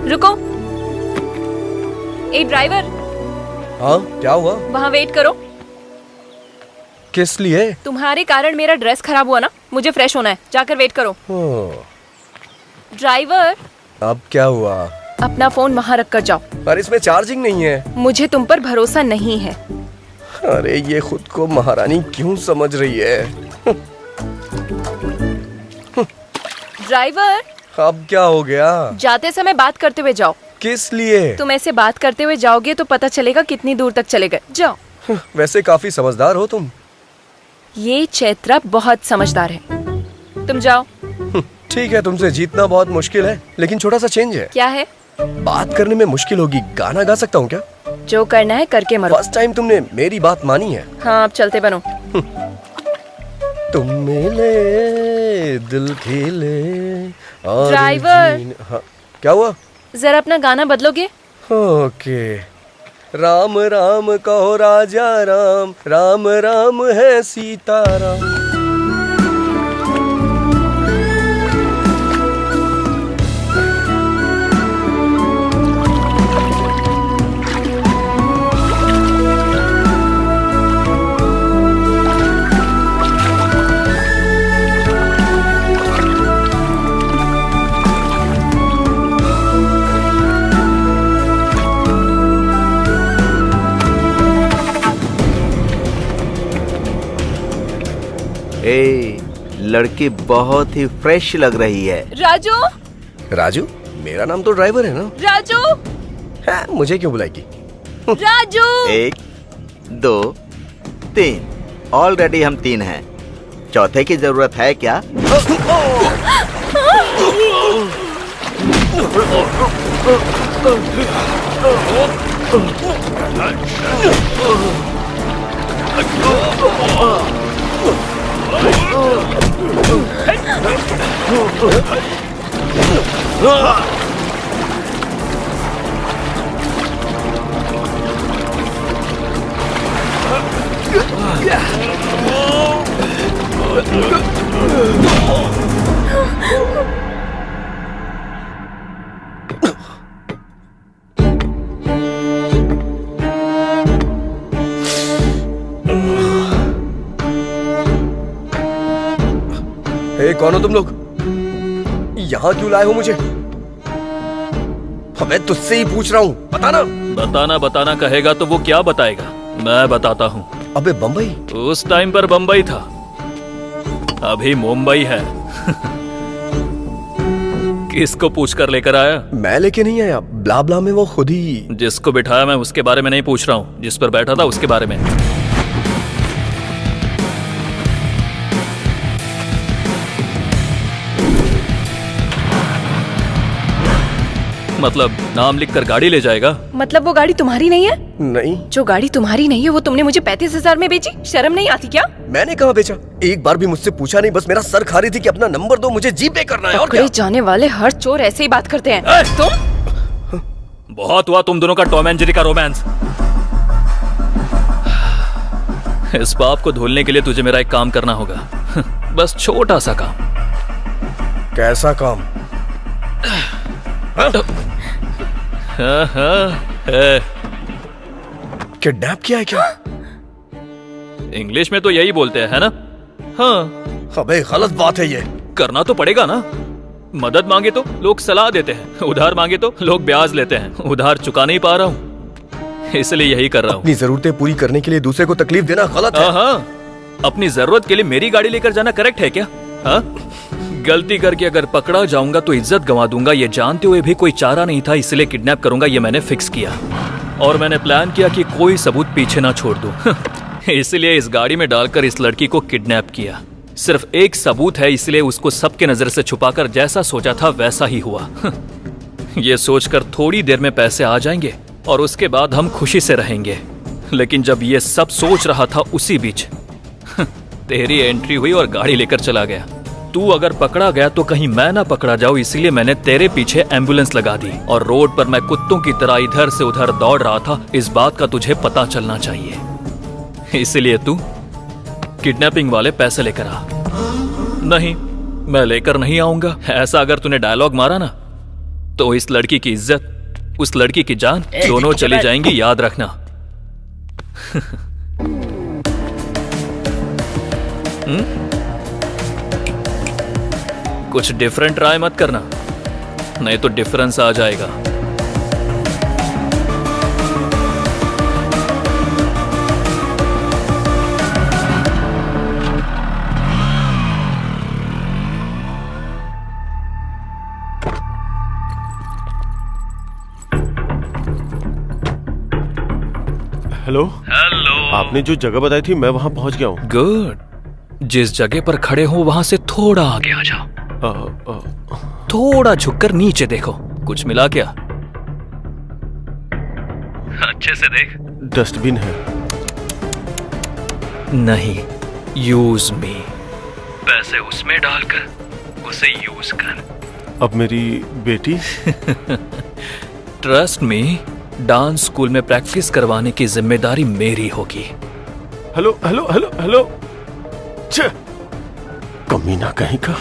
रुको। ए ड्राइवर। हाँ, क्या हुआ? वहाँ वेट करो। किस लिए? तुम्हारे कारण मेरा ड्रेस खराब हुआ ना, मुझे फ्रेश होना है, जाकर वेट करो। ड्राइवर। अब क्या हुआ? अपना फोन वहाँ रख कर जाओ। पर इसमें चार्जिंग नहीं है। मुझे तुम पर भरोसा नहीं है। अरे ये खुद को महारानी क्यों समझ रही है? ड्राइवर। अब क्या हो गया? जाते समय बात करते हुए जाओ। किस लिए? तुम ऐसे बात करते हुए जाओगे तो पता चलेगा कितनी दूर तक चले गए। जाओ। वैसे काफी समझदार हो तुम। ये चैत्रा बहुत समझदार है। तुम जाओ। ठीक है, तुमसे जीतना बहुत मुश्किल है, लेकिन छोटा सा चेंज है। क्या है? बात करने में मुश्किल होगी, गाना गा सकता हूँ क्या? जो करना है करके मरो। फर्स्ट टाइम तुमने मेरी बात मानी है। हाँ, अब चलते बनो। तुम मिले दिल खिले और ड्राइवर। हाँ, क्या हुआ? जरा अपना गाना बदलोगे? ओके। राम राम कहो राजा राम, राम राम है सीताराम। लड़की बहुत ही फ्रेश लग रही है। राजू। राजू? मेरा नाम तो ड्राइवर है ना। राजू। हाँ, मुझे क्यों बुलाएगी? राजू। 1 2 3, ऑलरेडी हम 3 हैं। चौथे की जरूरत है क्या? कौन हो तुम लोग? यहाँ क्यों लाए हो मुझे? मैं तुझसे ही पूछ रहा हूँ, बताना। बताना कहेगा तो वो क्या बताएगा? मैं बताता हूँ। अबे बम्बई? उस टाइम पर बम्बई था, अभी मुंबई है। किसको पूछ कर लेकर आया? मैं लेके नहीं आया, ब्ला ब्ला में वो खुद ही। जिसको बिठाया मैं उसके बारे में नहीं पूछ रहा हूँ, जिस पर बैठा था उसके बारे में। मतलब नाम लिखकर गाड़ी ले जाएगा? मतलब वो गाड़ी तुम्हारी नहीं है? नहीं। जो गाड़ी तुम्हारी नहीं है वो तुमने मुझे 35,000 में बेची? शर्म नहीं आती क्या? मैंने कहाँ बेचा? एक बार भी मुझसे पूछा नहीं, बस मेरा सर खा रही थी कि अपना नंबर दो, मुझे जीपे करना है। और क्या? जाने वाले हर चोर ऐसे ही बात करते हैं। तुम? बहुत हुआ तुम दोनों का टॉम एंड जेरी का रोमांस। इस पाप को धुलने के लिए तुझे मेरा एक काम करना होगा। बस छोटा सा काम। कैसा काम? किडनैप किया है क्या? इंग्लिश में तो यही बोलते हैं, है ना? हाँ। अबे गलत बात है ये। करना तो पड़ेगा ना। मदद मांगे तो लोग सलाह देते हैं, उधार मांगे तो लोग ब्याज लेते हैं। उधार चुका नहीं पा रहा हूँ, इसलिए यही कर रहा हूँ। अपनी जरूरतें पूरी करने के लिए दूसरे को तकलीफ देना गलत है। हाँ, अपनी जरूरत के लिए मेरी गाड़ी लेकर जाना करेक्ट है क्या? हाँ? गलती करके अगर पकड़ा जाऊंगा तो इज्जत गंवा दूंगा, ये जानते हुए भी कोई चारा नहीं था, इसलिए किडनैप करूंगा ये मैंने फिक्स किया। और मैंने प्लान किया कि कोई सबूत पीछे ना छोड़ दूं। इसलिए इस गाड़ी में डालकर इस लड़की को किडनैप किया। सिर्फ एक सबूत है, इसलिए उसको सबके नजर से छुपाकर जैसा सोचा था वैसा ही हुआ। ये सोचकर थोड़ी देर में पैसे आ जाएंगे और उसके बाद हम खुशी से रहेंगे। लेकिन जब ये सब सोच रहा था उसी बीच तेरी एंट्री हुई और गाड़ी लेकर चला गया। तू अगर पकड़ा गया तो कहीं मैं ना पकड़ा जाऊं, इसलिए मैंने तेरे पीछे एम्बुलेंस लगा दी। और रोड पर मैं कुत्तों की तरह इधर से उधर दौड़ रहा था। इस बात का तुझे पता चलना चाहिए, इसलिए तू किडनैपिंग वाले पैसे लेकर आ। नहीं, मैं लेकर नहीं आऊंगा। ऐसा अगर तूने डायलॉग मारा ना तो इस लड़की की इज्जत, उस लड़की की जान दोनों चली जाएंगी, याद रखना। कुछ डिफरेंट ट्राई मत करना, नहीं तो डिफरेंस आ जाएगा। हेलो आपने जो जगह बताई थी मैं वहां पहुंच गया हूँ। गुड। जिस जगह पर खड़े हो वहां से थोड़ा आगे आ जाओ। थोड़ा झुककर नीचे देखो, कुछ मिला क्या? अच्छे से देख। डस्टबिन है। नहीं, यूज मी। पैसे उसमें डालकर उसे यूज कर। अब मेरी बेटी? ट्रस्ट मी, डांस स्कूल में प्रैक्टिस करवाने की जिम्मेदारी मेरी होगी। Hello hello hello hello. कमीना कहीं का।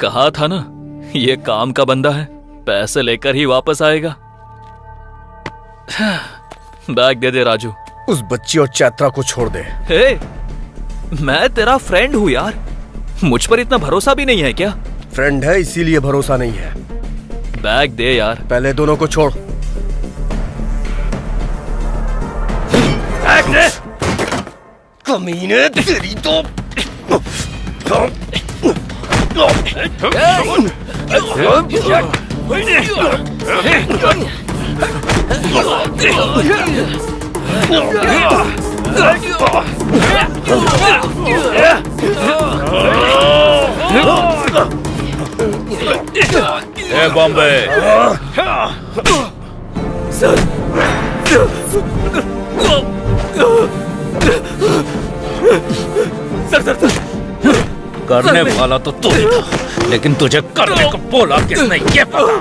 कहा था ना, ये काम का बंदा है, पैसे लेकर ही वापस आएगा। बैग दे दे राजू। उस बच्ची और चैत्रा को छोड़ दे। हे, मैं तेरा फ्रेंड हूँ यार, मुझ पर इतना भरोसा भी नहीं है क्या? फ्रेंड है इसीलिए भरोसा नहीं है। बैग दे यार। पहले दोनों को छोड़। बैग दे। कमीने तेरी तो। ए बॉम्बे, सर करने वाला तो तू ही था, लेकिन तुझे करने को बोला किसने ये पता।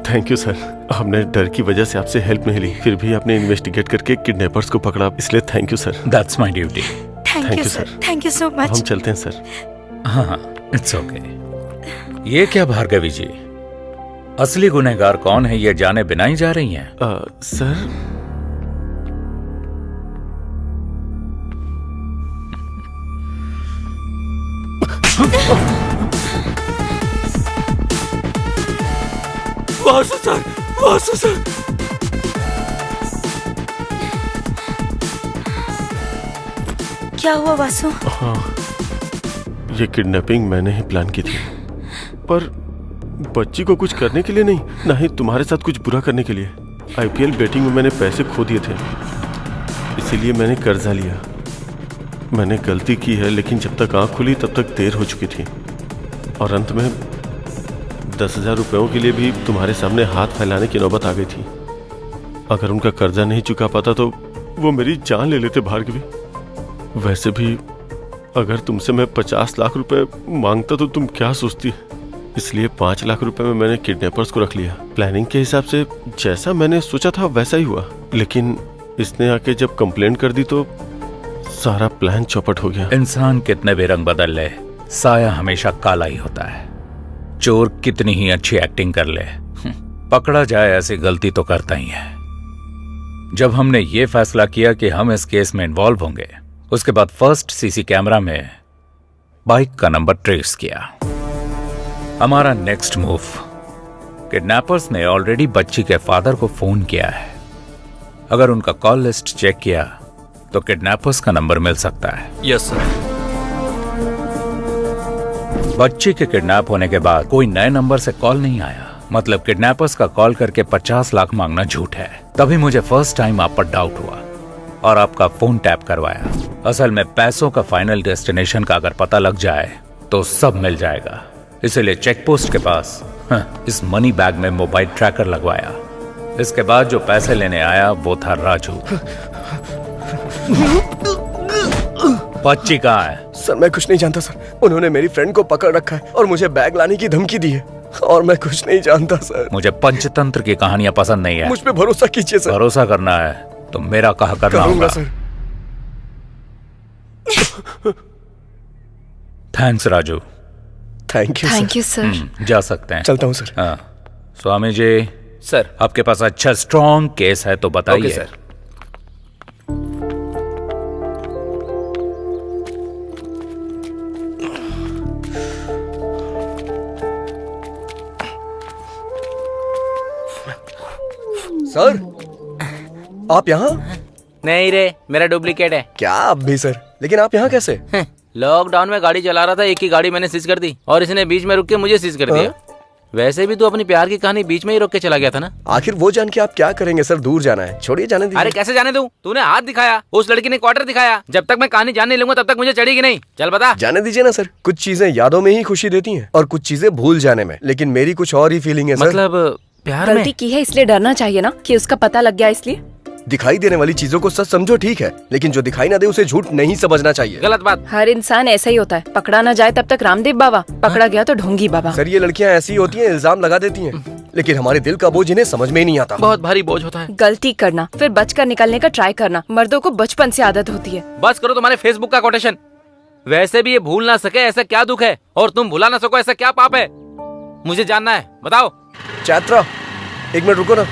थैंक यू सर, हमने डर की वजह से आपसे हेल्प नहीं ली, फिर भी आपने इन्वेस्टिगेट करके किडनैपर्स को पकड़ा, इसलिए thank you sir. That's my duty. Thank you sir, thank you so हम मच। चलते हैं सर। हाँ, इट्स ओके। ये क्या भार्गवी जी, असली गुनहगार कौन है ये जाने बिना ही जा रही हैं? Sir Vasu sir, Vasu sir. क्या हुआ वासु? हाँ, ये किडनैपिंग मैंने ही प्लान की थी, पर बच्ची को कुछ करने के लिए नहीं, ना ही तुम्हारे साथ कुछ बुरा करने के लिए। आईपीएल बेटिंग में मैंने पैसे खो दिए थे, इसीलिए मैंने कर्जा लिया। मैंने गलती की है, लेकिन जब तक आंख खुली तब तक देर हो चुकी थी, और अंत में 10,000 रुपयों के लिए भी तुम्हारे सामने हाथ फैलाने की नौबत आ गई थी। अगर उनका कर्जा नहीं चुका पाता तो वो मेरी जान ले लेते भार्गवी। वैसे भी अगर तुमसे मैं 50 लाख रुपए मांगता तो तुम क्या सोचती? इसलिए 5 लाख रुपए में मैंने किडनैपर्स को रख लिया। प्लानिंग के हिसाब से जैसा मैंने सोचा था वैसा ही हुआ, लेकिन इसने आके जब कंप्लेंट कर दी तो सारा प्लान चौपट हो गया। इंसान कितने भी रंग बदल ले, साया हमेशा काला ही होता है। चोर कितनी ही अच्छी एक्टिंग कर ले, पकड़ा जाए ऐसी गलती तो करता ही है। जब हमने ये फैसला किया कि हम इस केस में इन्वॉल्व होंगे, उसके बाद फर्स्ट सीसी कैमरा में बाइक का नंबर ट्रेस किया। हमारा नेक्स्ट मूव, किडनैपर्स ने ऑलरेडी बच्ची के फादर को फोन किया है। अगर उनका कॉल लिस्ट चेक किया तो किडनैपर्स का नंबर मिल सकता है। Yes sir. बच्ची के किडनैप होने के बाद कोई नए नंबर से कॉल नहीं आया, मतलब किडनैपर्स का कॉल करके 50 लाख मांगना झूठ है। तभी मुझे फर्स्ट टाइम आप पर डाउट हुआ और आपका फोन टैप करवाया। असल में पैसों का फाइनल डेस्टिनेशन का अगर पता लग जाए तो सब मिल जाएगा, इसलिए चेक पोस्ट के पास इस मनी बैग में मोबाइल ट्रैकर लगवाया। इसके बाद जो पैसे लेने आया वो था राजू। बच्ची कहाँ है? सर मैं कुछ नहीं जानता सर, उन्होंने मेरी फ्रेंड को पकड़ रखा है और मुझे बैग लाने की धमकी दी है, और मैं कुछ नहीं जानता सर। मुझे पंचतंत्र की कहानियां पसंद नहीं है। मुझ पे भरोसा कीजिए सर। भरोसा करना है तो मेरा कहा करना होगा sir. Thanks Raju. Thank you sir. जा सकते हैं। चलता हूँ सर। हाँ, स्वामी जी सर, आपके पास अच्छा स्ट्रॉन्ग केस है तो बताइए। Okay sir. सर आप यहाँ? नहीं रे, मेरा डुप्लीकेट है। क्या आप भी सर? लेकिन आप यहाँ कैसे? लॉकडाउन में गाड़ी चला रहा था, एक ही गाड़ी मैंने सीज कर दी और इसने बीच में रुक के मुझे सीज कर दिया। वैसे भी तू अपनी प्यार की कहानी बीच में ही रोक के चला गया था ना। आखिर वो जान के आप क्या करेंगे सर? दूर जाना है, छोड़िए जाने दीजिए। अरे कैसे जाने दूं? तूने हाथ दिखाया, उस लड़की ने क्वार्टर दिखाया। जब तक मैं कहानी जानने लूंगा तब तक मुझे चढ़ेगी नहीं। चल बता। जाने दीजिए ना सर, कुछ चीजें यादों में ही खुशी देती हैं और कुछ चीजें भूल जाने में, लेकिन मेरी कुछ और ही फीलिंग है सर। मतलब प्यार में गलती की है इसलिए डरना चाहिए ना कि उसका पता लग गया इसलिए। दिखाई देने वाली चीजों को सच समझो ठीक है, लेकिन जो दिखाई ना दे उसे झूठ नहीं समझना चाहिए। गलत बात। हर इंसान ऐसा ही होता है, पकड़ा ना जाए तब तक रामदेव बाबा, पकड़ा गया तो ढोंगी बाबा। सर ये लड़कियां ऐसी होती हैं, इल्जाम लगा देती हैं, लेकिन हमारे दिल का बोझ इन्हें समझ में ही नहीं आता। बहुत भारी बोझ होता है। गलती करना फिर बचकर निकलने का ट्राई करना, मर्दों को बचपन से आदत होती है। बस करो तुम्हारे फेसबुक का कोटेशन। वैसे भी ये भूल ना सके ऐसा क्या दुख है, और तुम भुला ना सको ऐसा क्या पाप है? मुझे जानना है, बताओ। चैत्रा, एक मिनट रुको ना।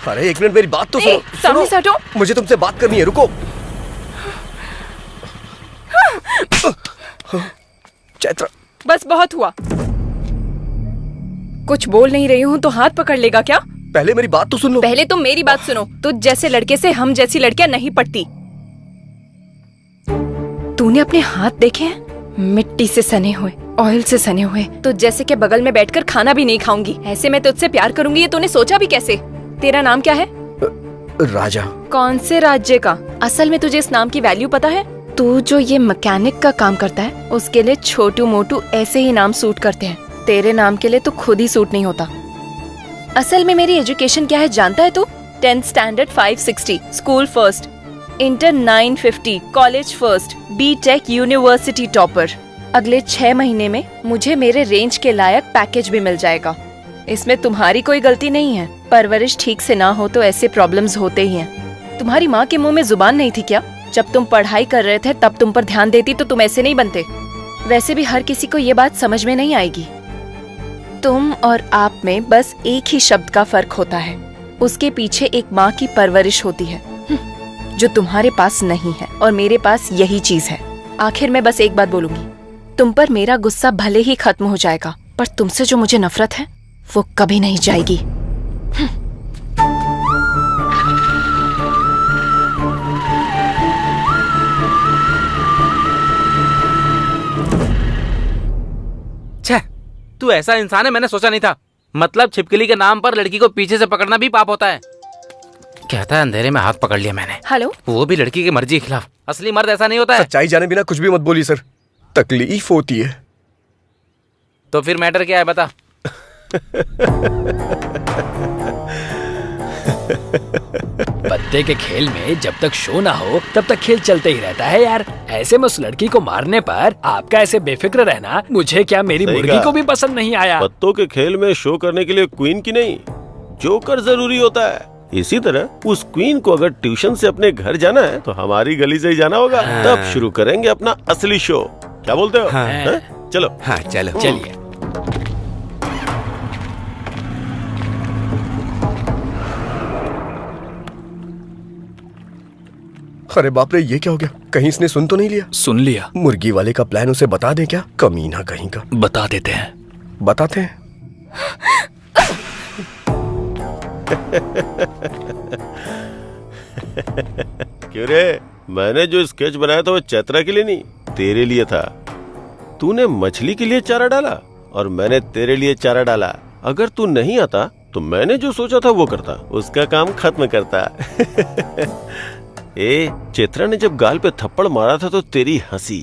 अरे एक मिनट, मेरी बात तो सुनो। सामने से हटो। मुझे तुमसे बात करनी है, रुको। चैत्रा, बस बहुत हुआ। कुछ बोल नहीं रही हूँ तो हाथ पकड़ लेगा क्या? पहले मेरी बात तो सुन लो। पहले तुम मेरी बात सुनो। तुझ जैसे लड़के से हम जैसी लड़कियां नहीं पटती। तूने अपने हाथ देखे हैं? मिट्टी से सने हुए, ऑयल से सने हुए। तुझ जैसे के बगल में बैठकर खाना भी नहीं खाऊंगी। ऐसे मैं तुझसे प्यार करूंगी, ये तूने सोचा भी कैसे? तेरा नाम क्या है? राजा। कौन से राज्य का? असल में तुझे इस नाम की वैल्यू पता है? तू जो ये मैकेनिक का काम करता है, उसके लिए छोटू मोटू ऐसे ही नाम सूट करते हैं। तेरे नाम के लिए तो खुद ही सूट नहीं होता। असल में मेरी एजुकेशन क्या है जानता है तू? 10th standard 560, school first, inter 950, college first, BTech university topper. अगले 6 महीने में मुझे मेरे रेंज के लायक पैकेज भी मिल जाएगा। इसमें तुम्हारी कोई गलती नहीं है। परवरिश ठीक से ना हो तो ऐसे प्रॉब्लम्स होते ही हैं। तुम्हारी माँ के मुंह में जुबान नहीं थी क्या? जब तुम पढ़ाई कर रहे थे तब तुम पर ध्यान देती तो तुम ऐसे नहीं बनते। वैसे भी हर किसी को ये बात समझ में नहीं आएगी। तुम और आप में बस एक ही शब्द का फर्क होता है। उसके पीछे एक माँ की परवरिश होती है, जो तुम्हारे पास नहीं है, और मेरे पास यही चीज है। आखिर में बस एक बात बोलूंगी, तुम पर मेरा गुस्सा भले ही खत्म हो जाएगा, पर तुमसे जो मुझे नफरत है वो कभी नहीं जाएगी। छह, तू ऐसा इंसान है मैंने सोचा नहीं था। मतलब छिपकली के नाम पर लड़की को पीछे से पकड़ना भी पाप होता है। कहता है अंधेरे में हाथ पकड़ लिया मैंने। हेलो, वो भी लड़की की मर्जी के खिलाफ। असली मर्द ऐसा नहीं होता है। सच्चाई जाने बिना कुछ भी मत बोलिए सर, तकलीफ होती है। तो फिर मैटर क्या है बता। पत्ते के खेल में जब तक शो ना हो तब तक खेल चलते ही रहता है यार। ऐसे में उस लड़की को मारने पर आपका ऐसे बेफिक्र रहना मुझे क्या मेरी मुर्गी को भी पसंद नहीं आया। पत्तों के खेल में शो करने के लिए क्वीन की नहीं, जोकर जरूरी होता है। इसी तरह उस क्वीन को अगर ट्यूशन से अपने घर जाना है तो हमारी गली से ही जाना होगा। तब शुरू करेंगे अपना असली शो। क्या बोलते हो? चलो। हाँ चलो। चलिए। अरे बाप रे, ये क्या हो गया? कहीं इसने सुन तो नहीं लिया? सुन लिया। मुर्गी वाले का प्लान उसे बता दें क्या? कमीना कहीं का। बता देते हैं। बताते हैं। क्यों रे? मैंने जो स्केच बनाया था वो चैत्रा के लिए नहीं, तेरे लिए था। तूने मछली के लिए चारा डाला और मैंने तेरे लिए चारा डाला। अगर तू नहीं आता तो मैंने जो सोचा था वो करता, उसका काम खत्म करता। ए, चैत्रा ने जब गाल पे थप्पड़ मारा था तो तेरी हंसी,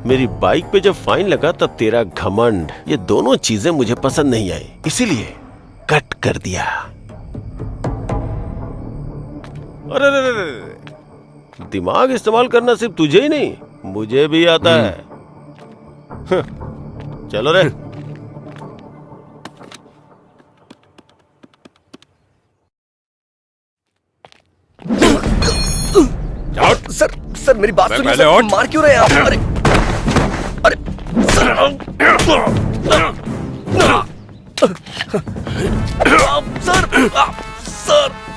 मेरी बाइक पे जब फाइन लगा तब तेरा घमंड, ये दोनों चीजें मुझे पसंद नहीं आई, इसीलिए कट कर दिया। अरे रे रे रे, दिमाग इस्तेमाल करना सिर्फ तुझे ही नहीं मुझे भी आता है। चलो रे। सर मेरी बात सुनिए सर, मार क्यों रहे हैं आप? अरे अरे सर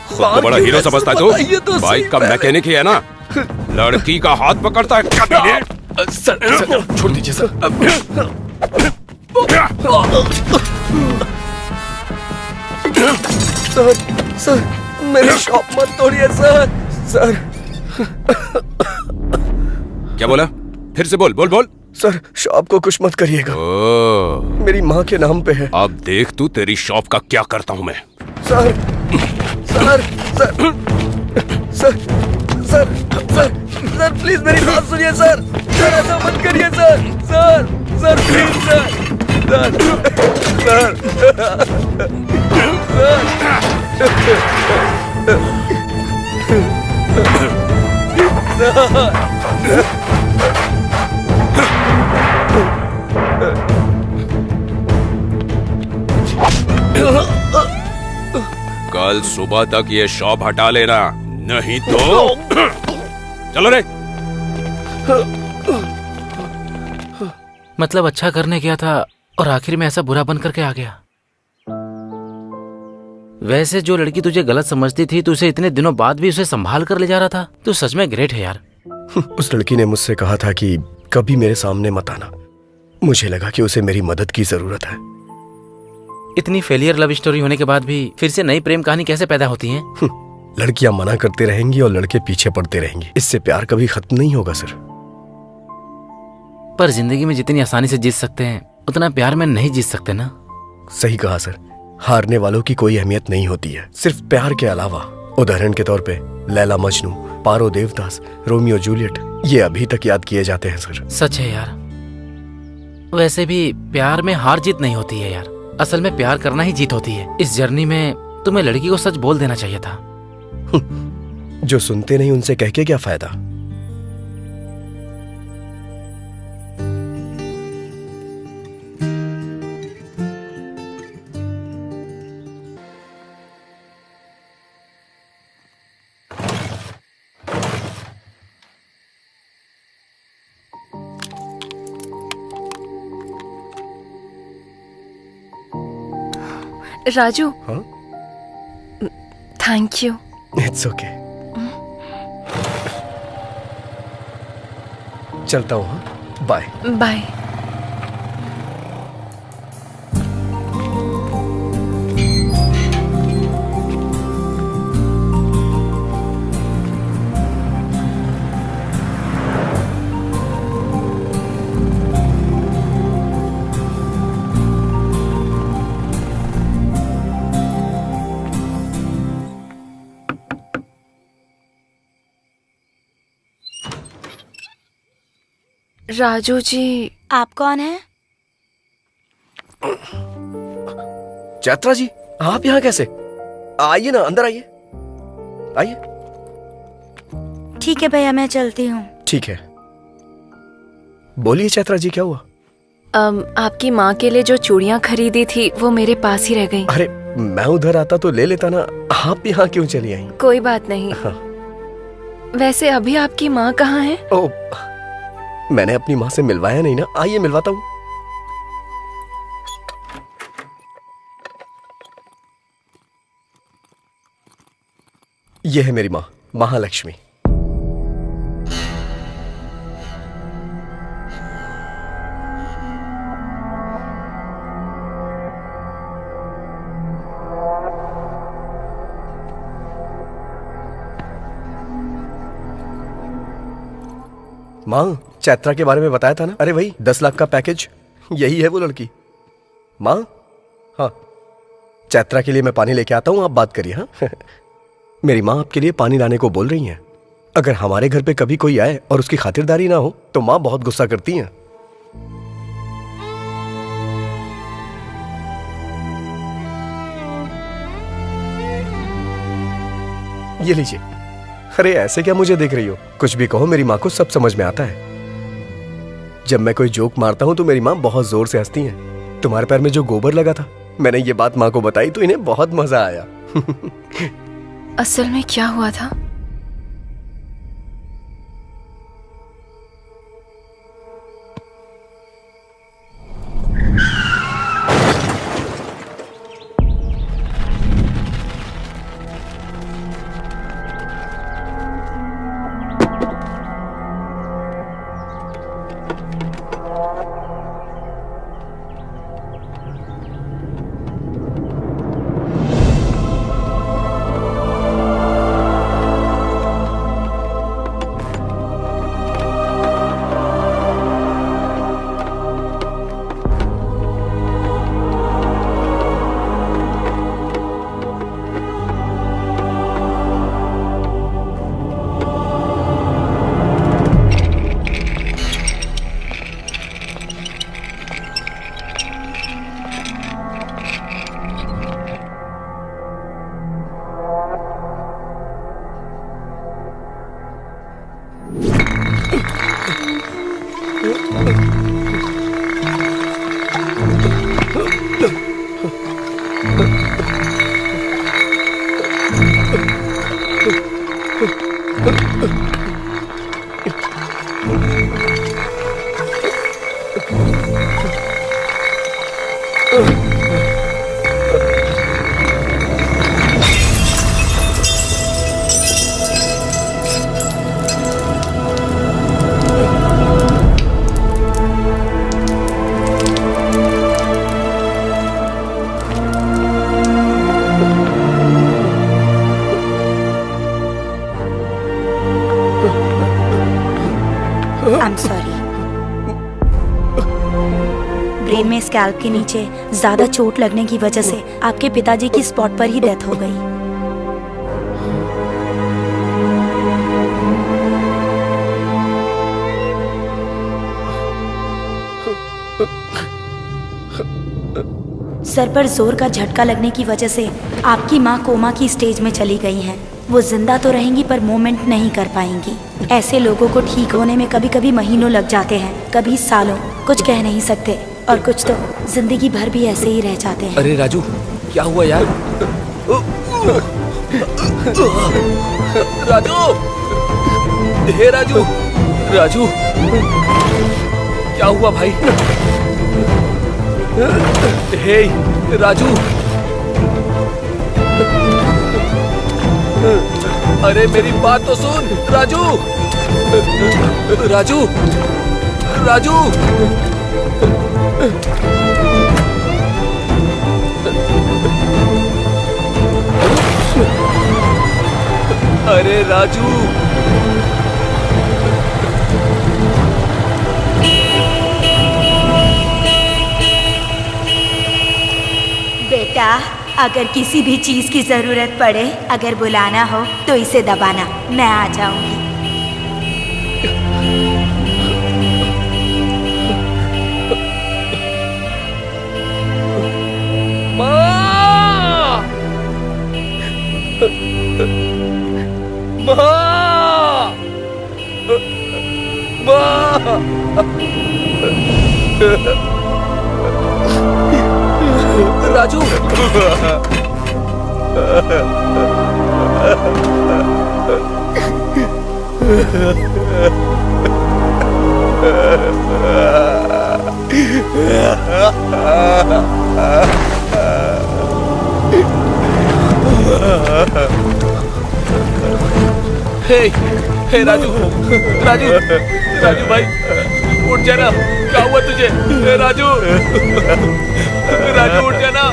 खुद को बड़ा हीरो समझता है तू? बाइक का मैकेनिक ही है ना, लड़की का हाथ पकड़ता है कभी? सर छोड़ दीजिए सर। सर मेरी शॉप मत तोड़िए सर। क्या बोला? फिर से बोल बोल बोल। सर शॉप को कुछ मत करिएगा, मेरी माँ के नाम पे है। अब देख तू तेरी शॉप का क्या करता हूँ मैं। Sir sir sir sir sir sir sir please मेरी बात सुनिए सर। सर ऐसा मत करिए sir. Sir sir please sir. Sir कल सुबह तक ये शॉप हटा लेना, नहीं तो चलो रे। मतलब अच्छा करने गया था और आखिर में ऐसा बुरा बन करके आ गया। वैसे जो लड़की तुझे गलत समझती थी, तू उसे इतने दिनों बाद भी उसे संभाल कर ले जा रहा था। तू सच में ग्रेट है यार। उस लड़की ने मुझसे कहा था कि कभी मेरे सामने मत आना। मुझे लगा कि उसे मेरी मदद की जरूरत है। इतनी फेलियर लव स्टोरी होने के बाद भी फिर से नई प्रेम कहानी कैसे पैदा होती है? लड़कियां मना करते रहेंगी और लड़के पीछे पड़ते रहेंगे। इससे प्यार कभी खत्म नहीं होगा सर। पर जिंदगी में जितनी आसानी से जीत सकते हैं उतना प्यार में नहीं जीत सकते ना। सही कहा सर। हारने वालों की कोई अहमियत नहीं होती है, सिर्फ प्यार के अलावा। उदाहरण के तौर पे लैला मजनू, पारो देवदास, रोमियो जूलियट, ये अभी तक याद किए जाते हैं सर। सच है यार। वैसे भी प्यार में हार जीत नहीं होती है यार, असल में प्यार करना ही जीत होती है। इस जर्नी में तुम्हें लड़की को सच बोल देना चाहिए था। जो सुनते नहीं उनसे कह के क्या फायदा। राजू। हाँ? Thank you. It's okay. चलता हूँ। हाँ? Bye bye. राजू जी। आप कौन हैं? चैत्रा जी, आप यहाँ कैसे? आइए ना, अंदर आइए। आइए। ठीक है भैया, मैं चलती हूँ। ठीक है। बोलिए चैत्रा जी, क्या हुआ? आपकी माँ के लिए जो चूड़ियाँ खरीदी थी वो मेरे पास ही रह गई। अरे मैं उधर आता तो ले लेता ना, आप यहाँ क्यों चली आई? कोई बात नहीं। हाँ। वैसे अभी आपकी माँ कहाँ है? ओ, मैंने अपनी माँ से मिलवाया नहीं ना। आइए मिलवाता हूँ। ये है मेरी माँ, महालक्ष्मी। माँ, चैत्रा के बारे में बताया था ना? अरे वही 10 लाख का पैकेज, यही है वो लड़की। माँ, हाँ, चैत्रा के लिए मैं पानी लेके आता हूँ, आप बात करिए। हाँ। मेरी माँ आपके लिए पानी लाने को बोल रही हैं। अगर हमारे घर पे कभी कोई आए और उसकी खातिरदारी ना हो तो माँ बहुत गुस्सा करती हैं। ये लीजिए। अरे ऐसे क्या मुझे देख रही हो? कुछ भी कहो, मेरी माँ को सब समझ में आता है। जब मैं कोई जोक मारता हूँ तो मेरी माँ बहुत जोर से हंसती हैं। तुम्हारे पैर में जो गोबर लगा था, मैंने ये बात माँ को बताई तो इन्हें बहुत मजा आया। असल में क्या हुआ था? I am sorry. ब्रेन में स्कैल्प के नीचे ज्यादा चोट लगने की वजह से आपके पिताजी की स्पॉट पर ही डेथ हो गई। सर पर जोर का झटका लगने की वजह से आपकी माँ कोमा की स्टेज में चली गई हैं। वो जिंदा तो रहेंगी पर मूवमेंट नहीं कर पाएंगी। ऐसे लोगों को ठीक होने में कभी कभी महीनों लग जाते हैं, कभी सालों। कुछ कह नहीं सकते और कुछ तो जिंदगी भर भी ऐसे ही रह जाते हैं। अरे राजू, क्या हुआ यार? राजू, हे राजू, राजू, क्या हुआ भाई? हे राजू, अरे मेरी बात तो सुन राजू, राजू, राजू, अरे राजू, बेटा, अगर किसी भी चीज की जरूरत पड़े, अगर बुलाना हो तो इसे दबाना, मैं आ जाऊंगी। माँ! माँ! राजू, हे राजू, राजू, राजू भाई, उठ जाना। क्या हुआ तुझे? हे राजू, राजू उठ जाना,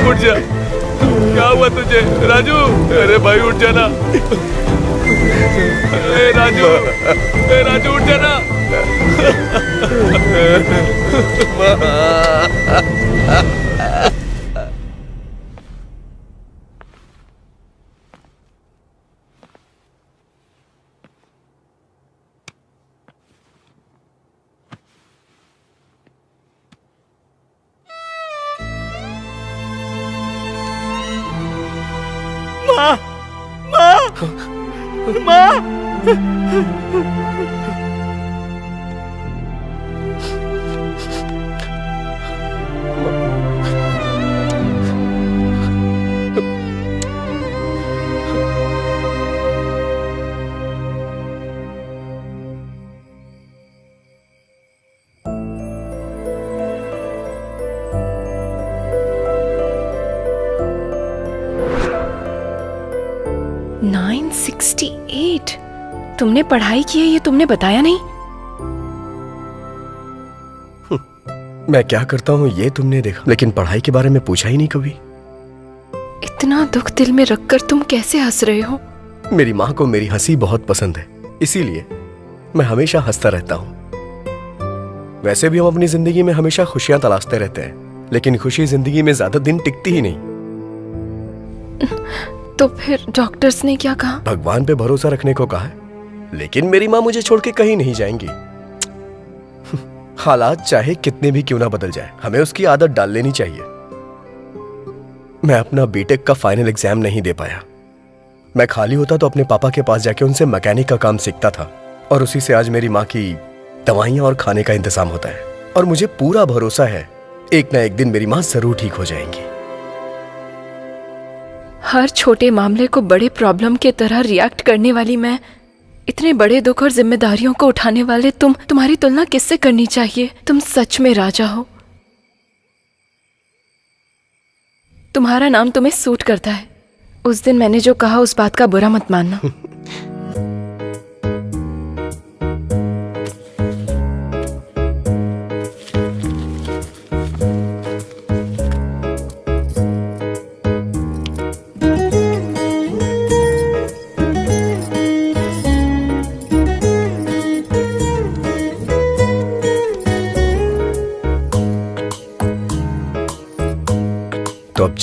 उठ जा। क्या हुआ तुझे राजू? अरे भाई उठ जाना। हे राजू उठ जाना। माँ, माँ, माँ। तुमने पढ़ाई की है ये तुमने बताया नहीं। मैं क्या करता हूँ ये तुमने देखा, लेकिन पढ़ाई के बारे में पूछा ही नहीं कभी। इतना दुख दिल में रखकर तुम कैसे हंस रहे हो? मेरी माँ को मेरी हंसी बहुत पसंद है, इसीलिए मैं हमेशा हंसता रहता हूँ। वैसे भी हम अपनी जिंदगी में हमेशा खुशियां तलाशते रहते हैं, लेकिन खुशी जिंदगी में ज्यादा दिन टिकती ही नहीं। तो फिर डॉक्टर्स ने क्या कहा? भगवान पे भरोसा रखने को कहा है, लेकिन मेरी माँ मुझे छोड़ के कहीं नहीं जाएंगी। हालात चाहे कितने भी क्यों ना बदल जाए, हमें उसकी आदत डाल लेनी चाहिए। मैं अपना बीटेक का फाइनल एग्जाम नहीं दे पाया। मैं खाली होता तो अपने पापा के पास जाके उनसे मैकेनिक का काम सीखता था, और उसी से आज मेरी माँ की दवाइयां और खाने का इंतजाम होता है। और मुझे पूरा भरोसा है एक ना एक दिन मेरी माँ जरूर ठीक हो जाएंगी। हर छोटे मामले को बड़े प्रॉब्लम के तरह रिएक्ट करने वाली मैं, इतने बड़े दुख और जिम्मेदारियों को उठाने वाले तुम्हारी तुलना किससे करनी चाहिए? तुम सच में राजा हो। तुम्हारा नाम तुम्हें सूट करता है। उस दिन मैंने जो कहा उस बात का बुरा मत मानना।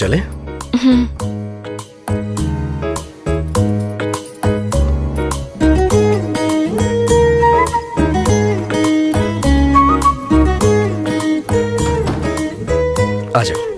चले? आ जाओ।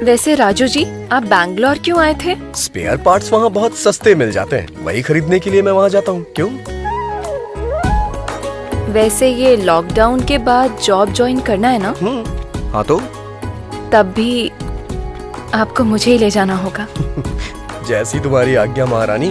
वैसे राजू जी, आप बैंगलोर क्यों आए थे? स्पेयर पार्ट्स वहाँ बहुत सस्ते मिल जाते हैं, वही खरीदने के लिए मैं वहाँ जाता हूँ। क्यों? वैसे ये लॉकडाउन के बाद जॉब ज्वाइन करना है ना? हाँ तो तब भी आपको मुझे ही ले जाना होगा। जैसी तुम्हारी आज्ञा महारानी।